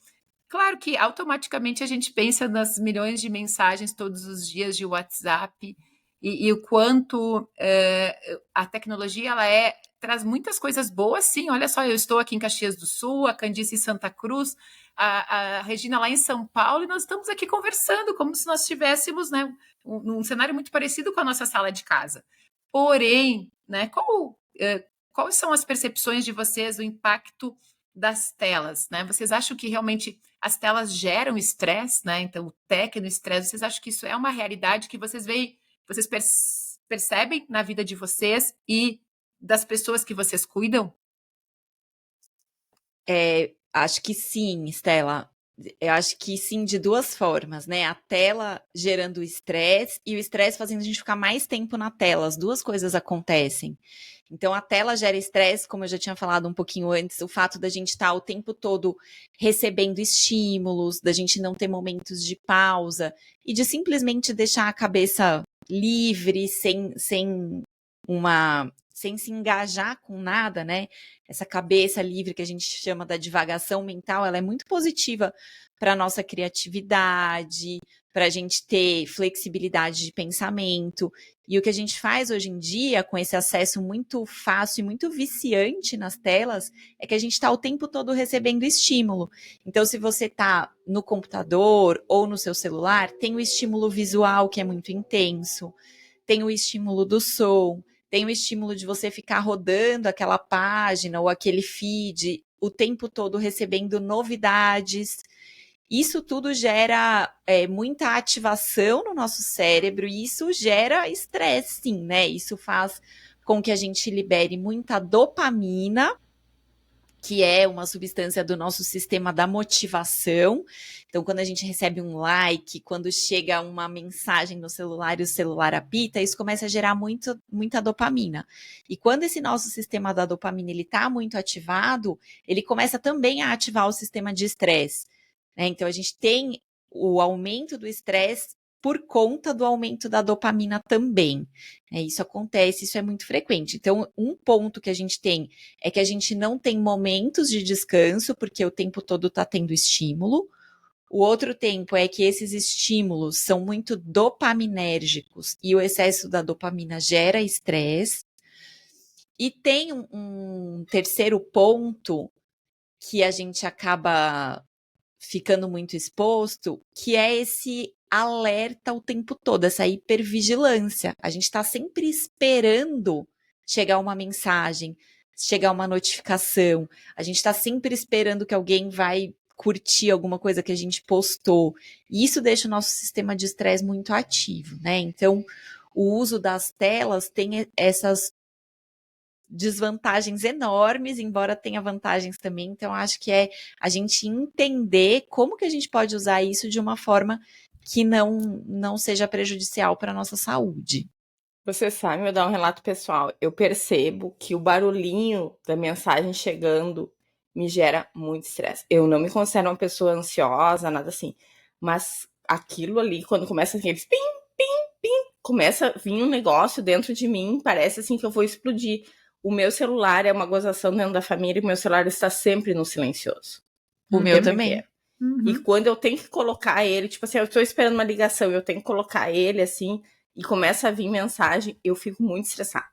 claro que automaticamente a gente pensa nas milhões de mensagens todos os dias de WhatsApp e o quanto a tecnologia traz muitas coisas boas, sim. Olha só, eu estou aqui em Caxias do Sul, a Candice em Santa Cruz, a Regina lá em São Paulo, e nós estamos aqui conversando como se nós estivéssemos, né, num cenário muito parecido com a nossa sala de casa. Porém, né, quais são as percepções de vocês do impacto das telas, né? Vocês acham que realmente as telas geram estresse, né? Então, o técnico estresse, vocês acham que isso é uma realidade que vocês percebem na vida de vocês e das pessoas que vocês cuidam? Acho que sim, Estela. Eu acho que sim, de duas formas, né? A tela gerando estresse e o estresse fazendo a gente ficar mais tempo na tela. As duas coisas acontecem. Então, a tela gera estresse, como eu já tinha falado um pouquinho antes, o fato da gente estar o tempo todo recebendo estímulos, da gente não ter momentos de pausa e de simplesmente deixar a cabeça livre, sem se engajar com nada, né? Essa cabeça livre que a gente chama da divagação mental, ela é muito positiva para a nossa criatividade, para a gente ter flexibilidade de pensamento. E o que a gente faz hoje em dia, com esse acesso muito fácil e muito viciante nas telas, é que a gente está o tempo todo recebendo estímulo. Então, se você está no computador ou no seu celular, tem o estímulo visual, que é muito intenso, tem o estímulo do som, tem o estímulo de você ficar rodando aquela página ou aquele feed o tempo todo recebendo novidades. Isso tudo gera muita ativação no nosso cérebro e isso gera estresse, sim, né? Isso faz com que a gente libere muita dopamina, que é uma substância do nosso sistema da motivação. Então, quando a gente recebe um like, quando chega uma mensagem no celular e o celular apita, isso começa a gerar muita dopamina. E quando esse nosso sistema da dopamina está muito ativado, ele começa também a ativar o sistema de estresse. Né? Então, a gente tem o aumento do estresse por conta do aumento da dopamina também. Isso acontece, isso é muito frequente. Então, um ponto que a gente tem é que a gente não tem momentos de descanso, porque o tempo todo está tendo estímulo. O outro tempo é que esses estímulos são muito dopaminérgicos e o excesso da dopamina gera estresse. E tem um terceiro ponto que a gente acaba ficando muito exposto, que é esse alerta o tempo todo, essa hipervigilância. A gente está sempre esperando chegar uma mensagem, chegar uma notificação. A gente está sempre esperando que alguém vai curtir alguma coisa que a gente postou. E isso deixa o nosso sistema de estresse muito ativo, né? Então, o uso das telas tem essas desvantagens enormes, embora tenha vantagens também. Então, acho que é a gente entender como que a gente pode usar isso de uma forma que não seja prejudicial para a nossa saúde. Você sabe, eu dar um relato pessoal. Eu percebo que o barulhinho da mensagem chegando me gera muito estresse. Eu não me considero uma pessoa ansiosa, nada assim. Mas aquilo ali, quando começa aqueles pim, pim, pim, começa a vir um negócio dentro de mim, parece assim que eu vou explodir. O meu celular é uma gozação dentro da família e o meu celular está sempre no silencioso. O meu também. Uhum. E quando eu tenho que colocar ele, tipo assim, eu estou esperando uma ligação, eu tenho que colocar ele assim, e começa a vir mensagem, eu fico muito estressada.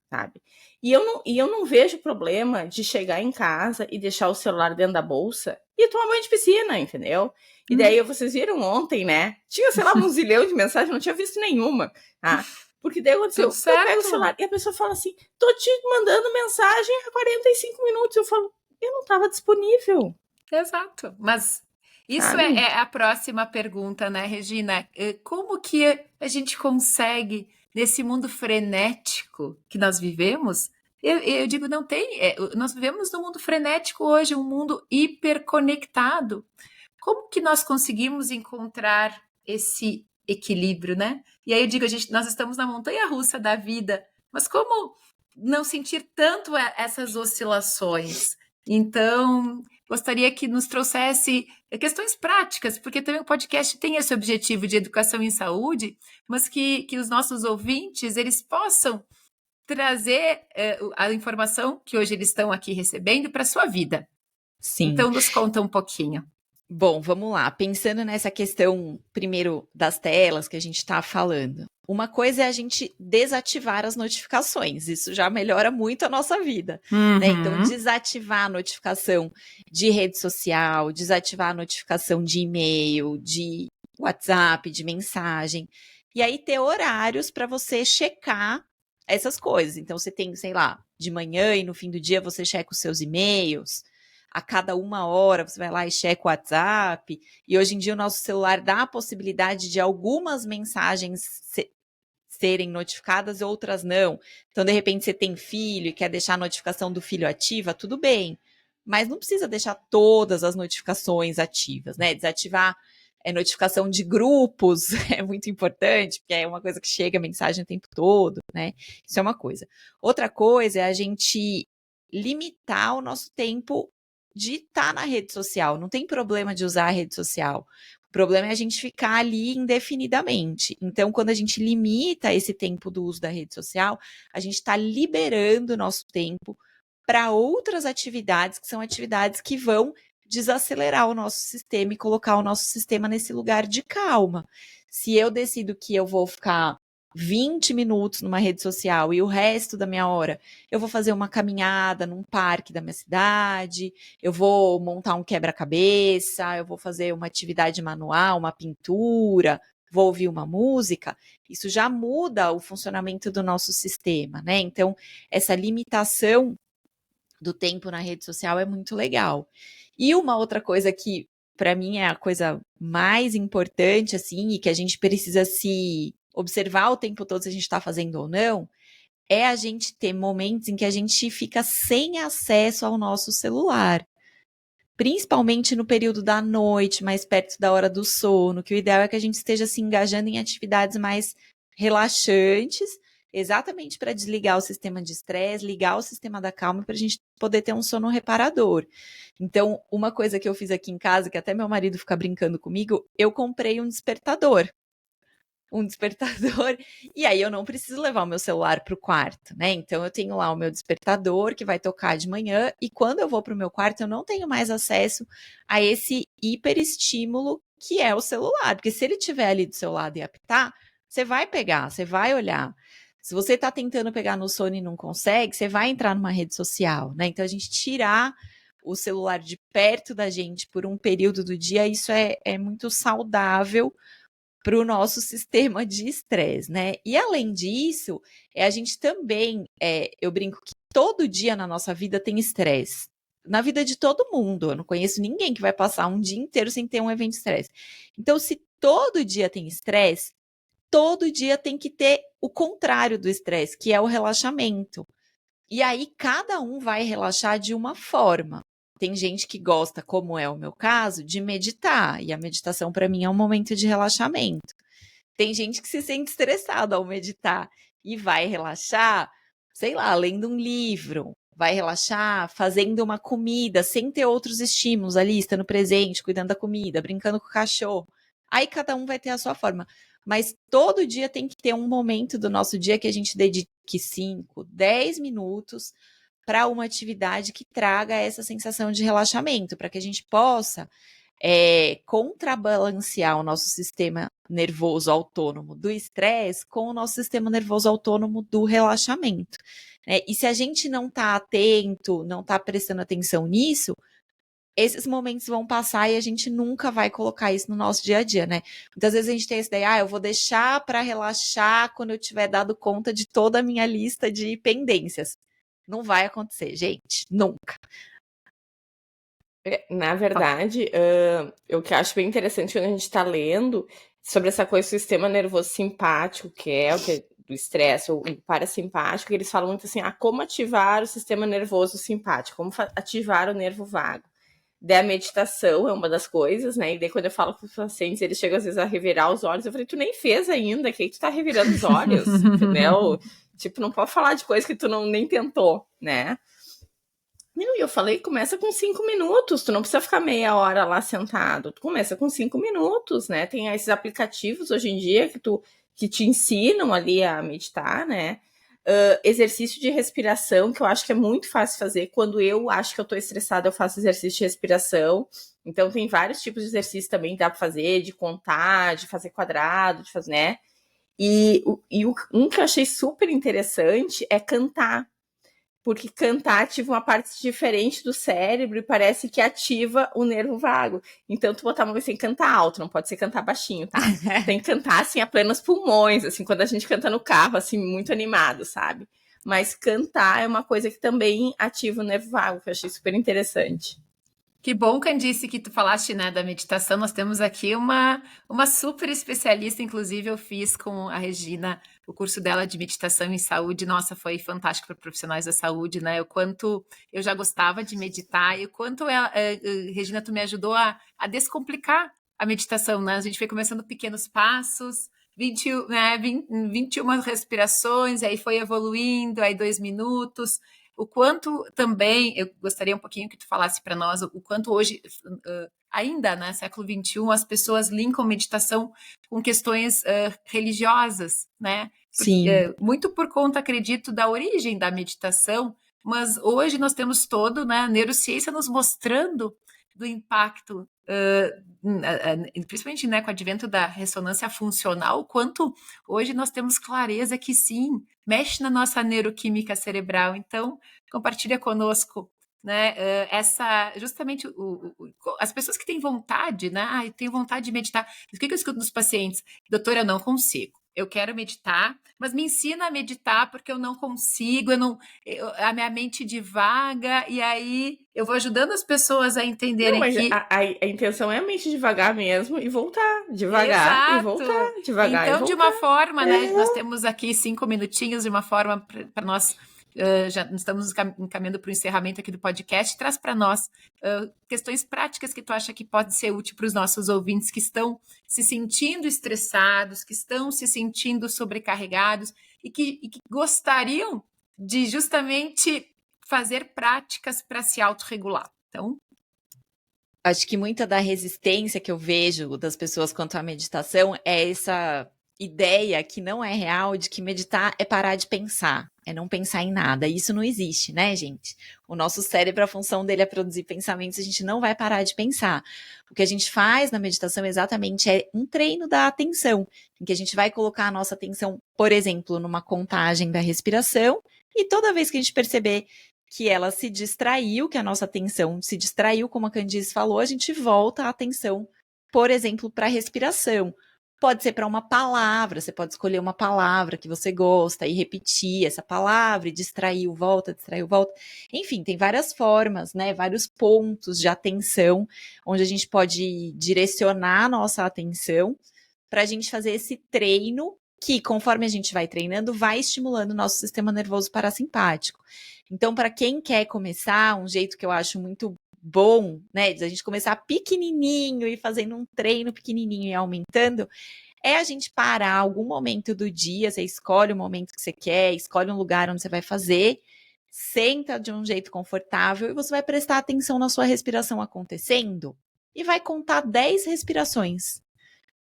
Sabe? E eu não vejo problema de chegar em casa e deixar o celular dentro da bolsa e tomar banho de piscina, entendeu? E daí vocês viram ontem, né? Tinha, sei lá, um zilhão de mensagens, não tinha visto nenhuma, tá? Porque daí aconteceu, eu pego o celular e a pessoa fala assim, tô te mandando mensagem há 45 minutos. Eu falo, eu não estava disponível. Exato, mas isso é a próxima pergunta, né, Regina? Como que a gente consegue, nesse mundo frenético que nós vivemos, eu digo, não tem, nós vivemos num mundo frenético hoje, um mundo hiperconectado. Como que nós conseguimos encontrar esse equilíbrio, né? E aí eu digo, nós estamos na montanha-russa da vida, mas como não sentir tanto essas oscilações? Então, gostaria que nos trouxesse questões práticas, porque também o podcast tem esse objetivo de educação em saúde, mas que os nossos ouvintes, eles possam trazer a informação que hoje eles estão aqui recebendo para a sua vida. Sim. Então, nos conta um pouquinho. Bom, vamos lá. Pensando nessa questão, primeiro, das telas que a gente está falando. Uma coisa é a gente desativar as notificações. Isso já melhora muito a nossa vida. Né? Então, desativar a notificação de rede social, desativar a notificação de e-mail, de WhatsApp, de mensagem. E aí, ter horários para você checar essas coisas. Então, você tem, sei lá, de manhã e no fim do dia você checa os seus e-mails. A cada 1 hora você vai lá e checa o WhatsApp, e hoje em dia o nosso celular dá a possibilidade de algumas mensagens serem notificadas e outras não. Então, de repente, você tem filho e quer deixar a notificação do filho ativa, tudo bem. mas não precisa deixar todas as notificações ativas, né? Desativar notificação de grupos é muito importante, porque é uma coisa que chega mensagem o tempo todo, né? Isso é uma coisa. Outra coisa é a gente limitar o nosso tempo de estar na rede social. Não tem problema de usar a rede social. O problema é a gente ficar ali indefinidamente. Então, quando a gente limita esse tempo do uso da rede social, a gente está liberando o nosso tempo para outras atividades, que são atividades que vão desacelerar o nosso sistema e colocar o nosso sistema nesse lugar de calma. Se eu decido que eu vou ficar 20 minutos numa rede social e o resto da minha hora eu vou fazer uma caminhada num parque da minha cidade, eu vou montar um quebra-cabeça, eu vou fazer uma atividade manual, uma pintura, vou ouvir uma música, isso já muda o funcionamento do nosso sistema, né? Então, essa limitação do tempo na rede social é muito legal. E uma outra coisa que, para mim, é a coisa mais importante, assim, e que a gente precisa se observar o tempo todo se a gente está fazendo ou não, é a gente ter momentos em que a gente fica sem acesso ao nosso celular. Principalmente no período da noite, mais perto da hora do sono, que o ideal é que a gente esteja se engajando em atividades mais relaxantes, exatamente para desligar o sistema de estresse, ligar o sistema da calma, para a gente poder ter um sono reparador. Então, uma coisa que eu fiz aqui em casa, que até meu marido fica brincando comigo, eu comprei um despertador. E aí eu não preciso levar o meu celular para o quarto, né? Então eu tenho lá o meu despertador que vai tocar de manhã e quando eu vou para o meu quarto eu não tenho mais acesso a esse hiperestímulo que é o celular, porque se ele estiver ali do seu lado e apitar, você vai pegar, você vai olhar. Se você está tentando pegar no sono e não consegue, você vai entrar numa rede social, né? Então a gente tirar o celular de perto da gente por um período do dia, isso é muito saudável para o nosso sistema de estresse, né? E além disso, a gente também, eu brinco que todo dia na nossa vida tem estresse. Na vida de todo mundo, eu não conheço ninguém que vai passar um dia inteiro sem ter um evento de estresse. Então, se todo dia tem estresse, todo dia tem que ter o contrário do estresse, que é o relaxamento. E aí, cada um vai relaxar de uma forma. Tem gente que gosta, como é o meu caso, de meditar. E a meditação, para mim, é um momento de relaxamento. Tem gente que se sente estressada ao meditar e vai relaxar, sei lá, lendo um livro. Vai relaxar fazendo uma comida, sem ter outros estímulos ali, estando presente, cuidando da comida, brincando com o cachorro. Aí cada um vai ter a sua forma. Mas todo dia tem que ter um momento do nosso dia que a gente dedique 5, 10 minutos para uma atividade que traga essa sensação de relaxamento, para que a gente possa contrabalancear o nosso sistema nervoso autônomo do estresse com o nosso sistema nervoso autônomo do relaxamento. E se a gente não está atento, não está prestando atenção nisso, esses momentos vão passar e a gente nunca vai colocar isso no nosso dia a dia, né? Muitas vezes a gente tem essa ideia, eu vou deixar para relaxar quando eu tiver dado conta de toda a minha lista de pendências. Não vai acontecer, gente, nunca. Na verdade, o que eu acho bem interessante quando a gente está lendo sobre essa coisa do sistema nervoso simpático, que é o que do estresse, ou parasimpático, eles falam muito assim, como ativar o sistema nervoso simpático, como ativar o nervo vago. Daí a meditação é uma das coisas, né? E daí quando eu falo com os pacientes, eles chegam às vezes a revirar os olhos, eu falei, tu nem fez ainda, que aí tu tá revirando os olhos, entendeu? Tipo, não pode falar de coisa que tu nem tentou, né? E eu falei, começa com 5 minutos, tu não precisa ficar meia hora lá sentado, tu começa com 5 minutos, né? Tem esses aplicativos hoje em dia que te ensinam ali a meditar, né? Exercício de respiração, que eu acho que é muito fácil fazer. Quando eu acho que eu tô estressada, eu faço exercício de respiração. Então, tem vários tipos de exercício também que dá pra fazer, de contar, de fazer quadrado, de fazer, né? E um que eu achei super interessante é cantar. Porque cantar ativa uma parte diferente do cérebro e parece que ativa o nervo vago. Então, tu botar uma vez sem cantar alto, não pode ser cantar baixinho, tá? Tem que cantar, assim, a plenos pulmões, assim, quando a gente canta no carro, assim, muito animado, sabe? Mas cantar é uma coisa que também ativa o nervo vago, que eu achei super interessante. Que bom, Candice, que tu falaste, né, da meditação. Nós temos aqui uma super especialista, inclusive eu fiz com a Regina o curso dela de meditação em saúde. Nossa, foi fantástico para profissionais da saúde, né? O quanto eu já gostava de meditar e o quanto Regina, tu me ajudou a descomplicar a meditação, né? A gente foi começando pequenos passos, 21 respirações, aí foi evoluindo, aí 2 minutos. O quanto também, eu gostaria um pouquinho que tu falasse para nós, o quanto hoje, ainda, né, século XXI, as pessoas linkam meditação com questões religiosas, né? Sim. Muito por conta, acredito, da origem da meditação, mas hoje nós temos né, a neurociência nos mostrando do impacto, principalmente, né, com o advento da ressonância funcional, quanto hoje nós temos clareza que sim, mexe na nossa neuroquímica cerebral. Então, compartilha conosco, né, justamente as pessoas que têm vontade, né, têm vontade de meditar. O que eu escuto dos pacientes? Doutora, eu não consigo. Eu quero meditar, mas me ensina a meditar porque eu não consigo, a minha mente divaga, e aí eu vou ajudando as pessoas a entenderem mas que... a intenção é a mente devagar mesmo e voltar, devagar. Exato. E voltar, devagar então, e voltar. De uma forma, né, nós temos aqui 5 minutinhos de uma forma para nós, já estamos encaminhando para o encerramento aqui do podcast. Traz para nós questões práticas que tu acha que pode ser útil para os nossos ouvintes que estão se sentindo estressados, que estão se sentindo sobrecarregados e que gostariam de justamente fazer práticas para se autorregular. Então, acho que muita da resistência que eu vejo das pessoas quanto à meditação é essa ideia que não é real de que meditar é parar de pensar, é não pensar em nada. Isso não existe, né, gente? O nosso cérebro, a função dele é produzir pensamentos, a gente não vai parar de pensar. O que a gente faz na meditação exatamente é um treino da atenção, em que a gente vai colocar a nossa atenção, por exemplo, numa contagem da respiração, e toda vez que a gente perceber que ela se distraiu, que a nossa atenção se distraiu, como a Candice falou, a gente volta a atenção, por exemplo, para a respiração. Pode ser para uma palavra, você pode escolher uma palavra que você gosta e repetir essa palavra e distraiu, volta. Enfim, tem várias formas, né? Vários pontos de atenção onde a gente pode direcionar a nossa atenção para a gente fazer esse treino que, conforme a gente vai treinando, vai estimulando o nosso sistema nervoso parasimpático. Então, para quem quer começar, um jeito que eu acho muito bom, né, de a gente começar pequenininho e fazendo um treino pequenininho e aumentando, é a gente parar algum momento do dia, você escolhe o momento que você quer, escolhe um lugar onde você vai fazer, senta de um jeito confortável e você vai prestar atenção na sua respiração acontecendo e vai contar 10 respirações.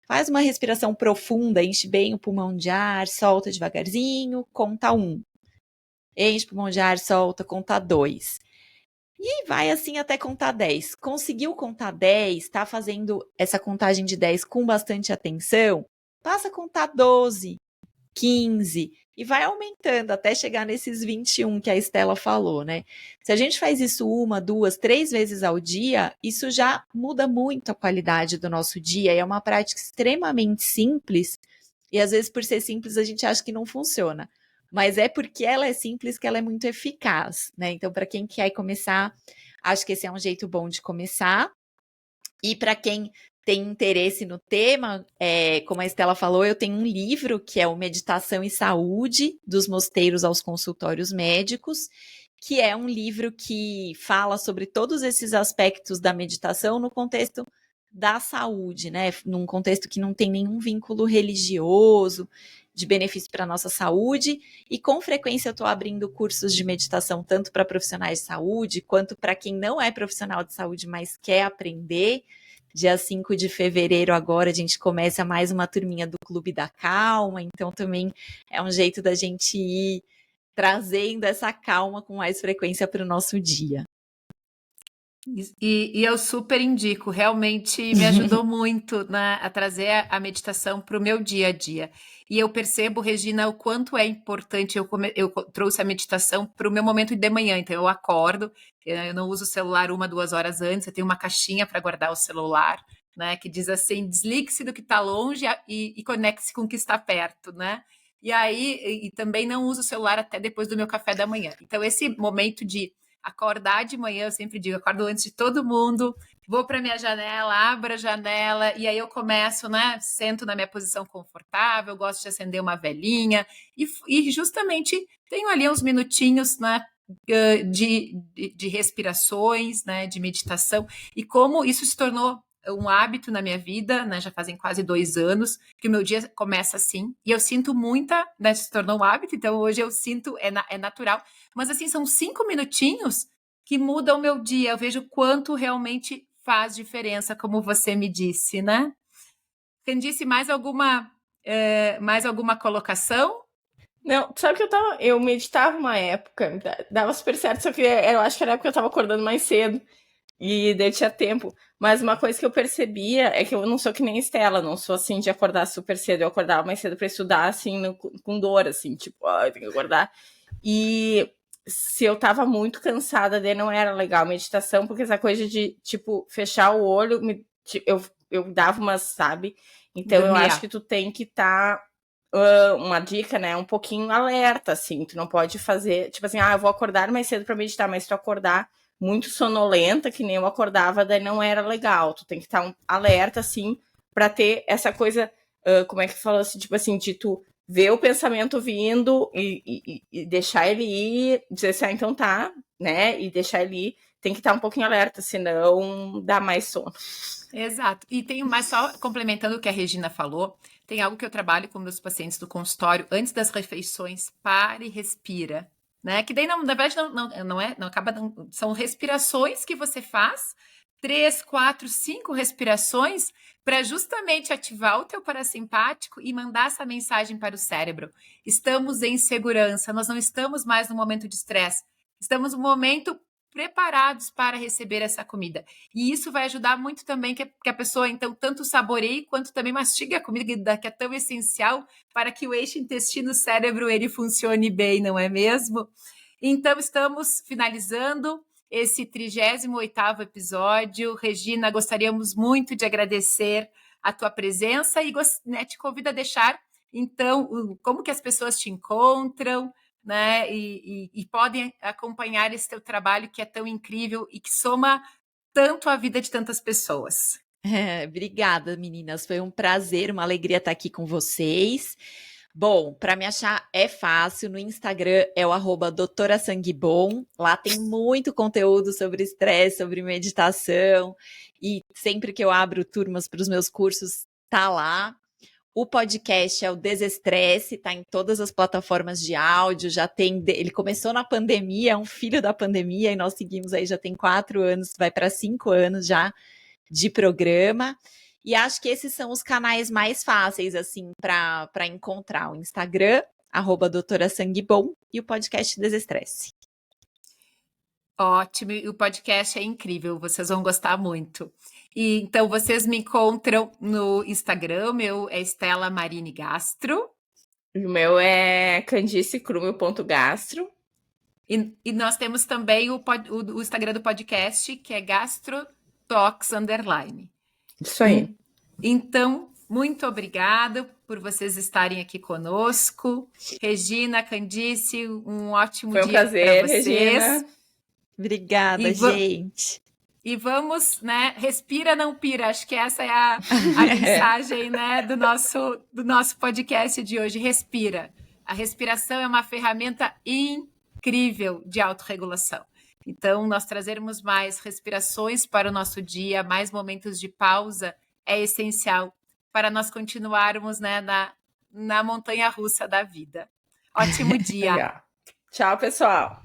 Faz uma respiração profunda, enche bem o pulmão de ar, solta devagarzinho, conta 1. Enche o pulmão de ar, solta, conta 2. E vai assim até contar 10. Conseguiu contar 10, tá fazendo essa contagem de 10 com bastante atenção, passa a contar 12, 15 e vai aumentando até chegar nesses 21 que a Estela falou, né? Se a gente faz isso 1, 2, 3 vezes ao dia, isso já muda muito a qualidade do nosso dia e é uma prática extremamente simples e às vezes por ser simples a gente acha que não funciona. Mas é porque ela é simples que ela é muito eficaz, né? Então, para quem quer começar, acho que esse é um jeito bom de começar. E para quem tem interesse no tema, como a Estela falou, eu tenho um livro que é o Meditação e Saúde, dos mosteiros aos consultórios médicos, que é um livro que fala sobre todos esses aspectos da meditação no contexto da saúde, né? Num contexto que não tem nenhum vínculo religioso, de benefício para a nossa saúde, e com frequência eu estou abrindo cursos de meditação tanto para profissionais de saúde, quanto para quem não é profissional de saúde, mas quer aprender. Dia 5 de fevereiro agora a gente começa mais uma turminha do Clube da Calma, então também é um jeito da gente ir trazendo essa calma com mais frequência para o nosso dia. E eu super indico, realmente me ajudou muito, né, a trazer a meditação para o meu dia a dia. E eu percebo, Regina, o quanto é importante, eu trouxe a meditação para o meu momento de manhã, então eu acordo, eu não uso o celular 1, 2 horas antes, eu tenho uma caixinha para guardar o celular, né, que diz assim, desligue-se do que está longe e conecte-se com o que está perto, né? E aí, e também não uso o celular até depois do meu café da manhã. Então, esse momento de acordar de manhã, eu sempre digo, acordo antes de todo mundo, vou para minha janela, abro a janela e aí eu começo, né? Sento na minha posição confortável, gosto de acender uma velinha e justamente tenho ali uns minutinhos, né? De respirações, né? De meditação e como isso se tornou um hábito na minha vida, né? Já fazem quase 2 anos que o meu dia começa assim e eu sinto muita, né? Se tornou um hábito, então hoje eu sinto, é natural, mas assim, são 5 minutinhos que mudam o meu dia, eu vejo quanto realmente faz diferença, como você me disse, né? Candice, mais alguma colocação? Não, sabe que eu meditava uma época, dava super certo, só que eu acho que era a época que eu tava acordando mais cedo e daí tinha tempo. Mas uma coisa que eu percebia é que eu não sou que nem a Estela, não sou assim de acordar super cedo, eu acordava mais cedo pra estudar, assim, com dor, assim, tipo, eu tenho que acordar. E se eu tava muito cansada, daí não era legal a meditação, porque essa coisa de, tipo, fechar o olho, eu dava umas, sabe? Então eu acho que tu tem que estar uma dica, né, um pouquinho alerta, assim, tu não pode fazer, tipo assim, eu vou acordar mais cedo pra meditar, mas se tu acordar muito sonolenta, que nem eu acordava, daí não era legal, tu tem que estar alerta, assim, pra ter essa coisa, como é que fala assim, tipo assim, de tu ver o pensamento vindo e deixar ele ir, dizer assim, então tá, né, e deixar ele ir, tem que estar um pouquinho alerta, senão dá mais sono. Exato. E tem mais, só complementando o que a Regina falou, tem algo que eu trabalho com meus pacientes do consultório antes das refeições, para e respira, né? Que daí, na verdade, não acaba, são respirações que você faz, 3, 4, 5 respirações, para justamente ativar o teu parasimpático e mandar essa mensagem para o cérebro. Estamos em segurança, nós não estamos mais no momento de estresse, estamos no momento preparados para receber essa comida. E isso vai ajudar muito também que a pessoa, então, tanto saboreie quanto também mastigue a comida, que é tão essencial para que o eixo intestino-cérebro ele funcione bem, não é mesmo? Então, estamos finalizando esse 38º episódio. Regina, gostaríamos muito de agradecer a tua presença e né, te convido a deixar, então, como que as pessoas te encontram, né? E podem acompanhar esse teu trabalho que é tão incrível e que soma tanto a vida de tantas pessoas. Obrigada, meninas. Foi um prazer, uma alegria estar aqui com vocês. Bom, para me achar é fácil. No Instagram é o @doutorasanguebom. Lá tem muito conteúdo sobre estresse, sobre meditação. E sempre que eu abro turmas para os meus cursos, tá lá. O podcast é o Desestresse, tá em todas as plataformas de áudio, ele começou na pandemia, é um filho da pandemia, e nós seguimos aí, já tem 4 anos, vai para 5 anos já de programa, e acho que esses são os canais mais fáceis, assim, para encontrar, o Instagram, @doutorasanguebom, e o podcast Desestresse. Ótimo, e o podcast é incrível, vocês vão gostar muito. E então vocês me encontram no Instagram, meu é Estela Marini Gastro. O meu é candicecrumio.gastro. E nós temos também o Instagram do podcast, que é GastroTalks _. Isso aí. Então, muito obrigada por vocês estarem aqui conosco. Regina, Candice, um ótimo dia para vocês. Foi um prazer, Regina. Obrigada, gente. E vamos, né? Respira, não pira. Acho que essa é a mensagem, né, do nosso podcast de hoje. Respira. A respiração é uma ferramenta incrível de autorregulação. Então, nós trazermos mais respirações para o nosso dia, mais momentos de pausa, é essencial para nós continuarmos, né, na montanha-russa da vida. Ótimo dia. Legal. Tchau, pessoal.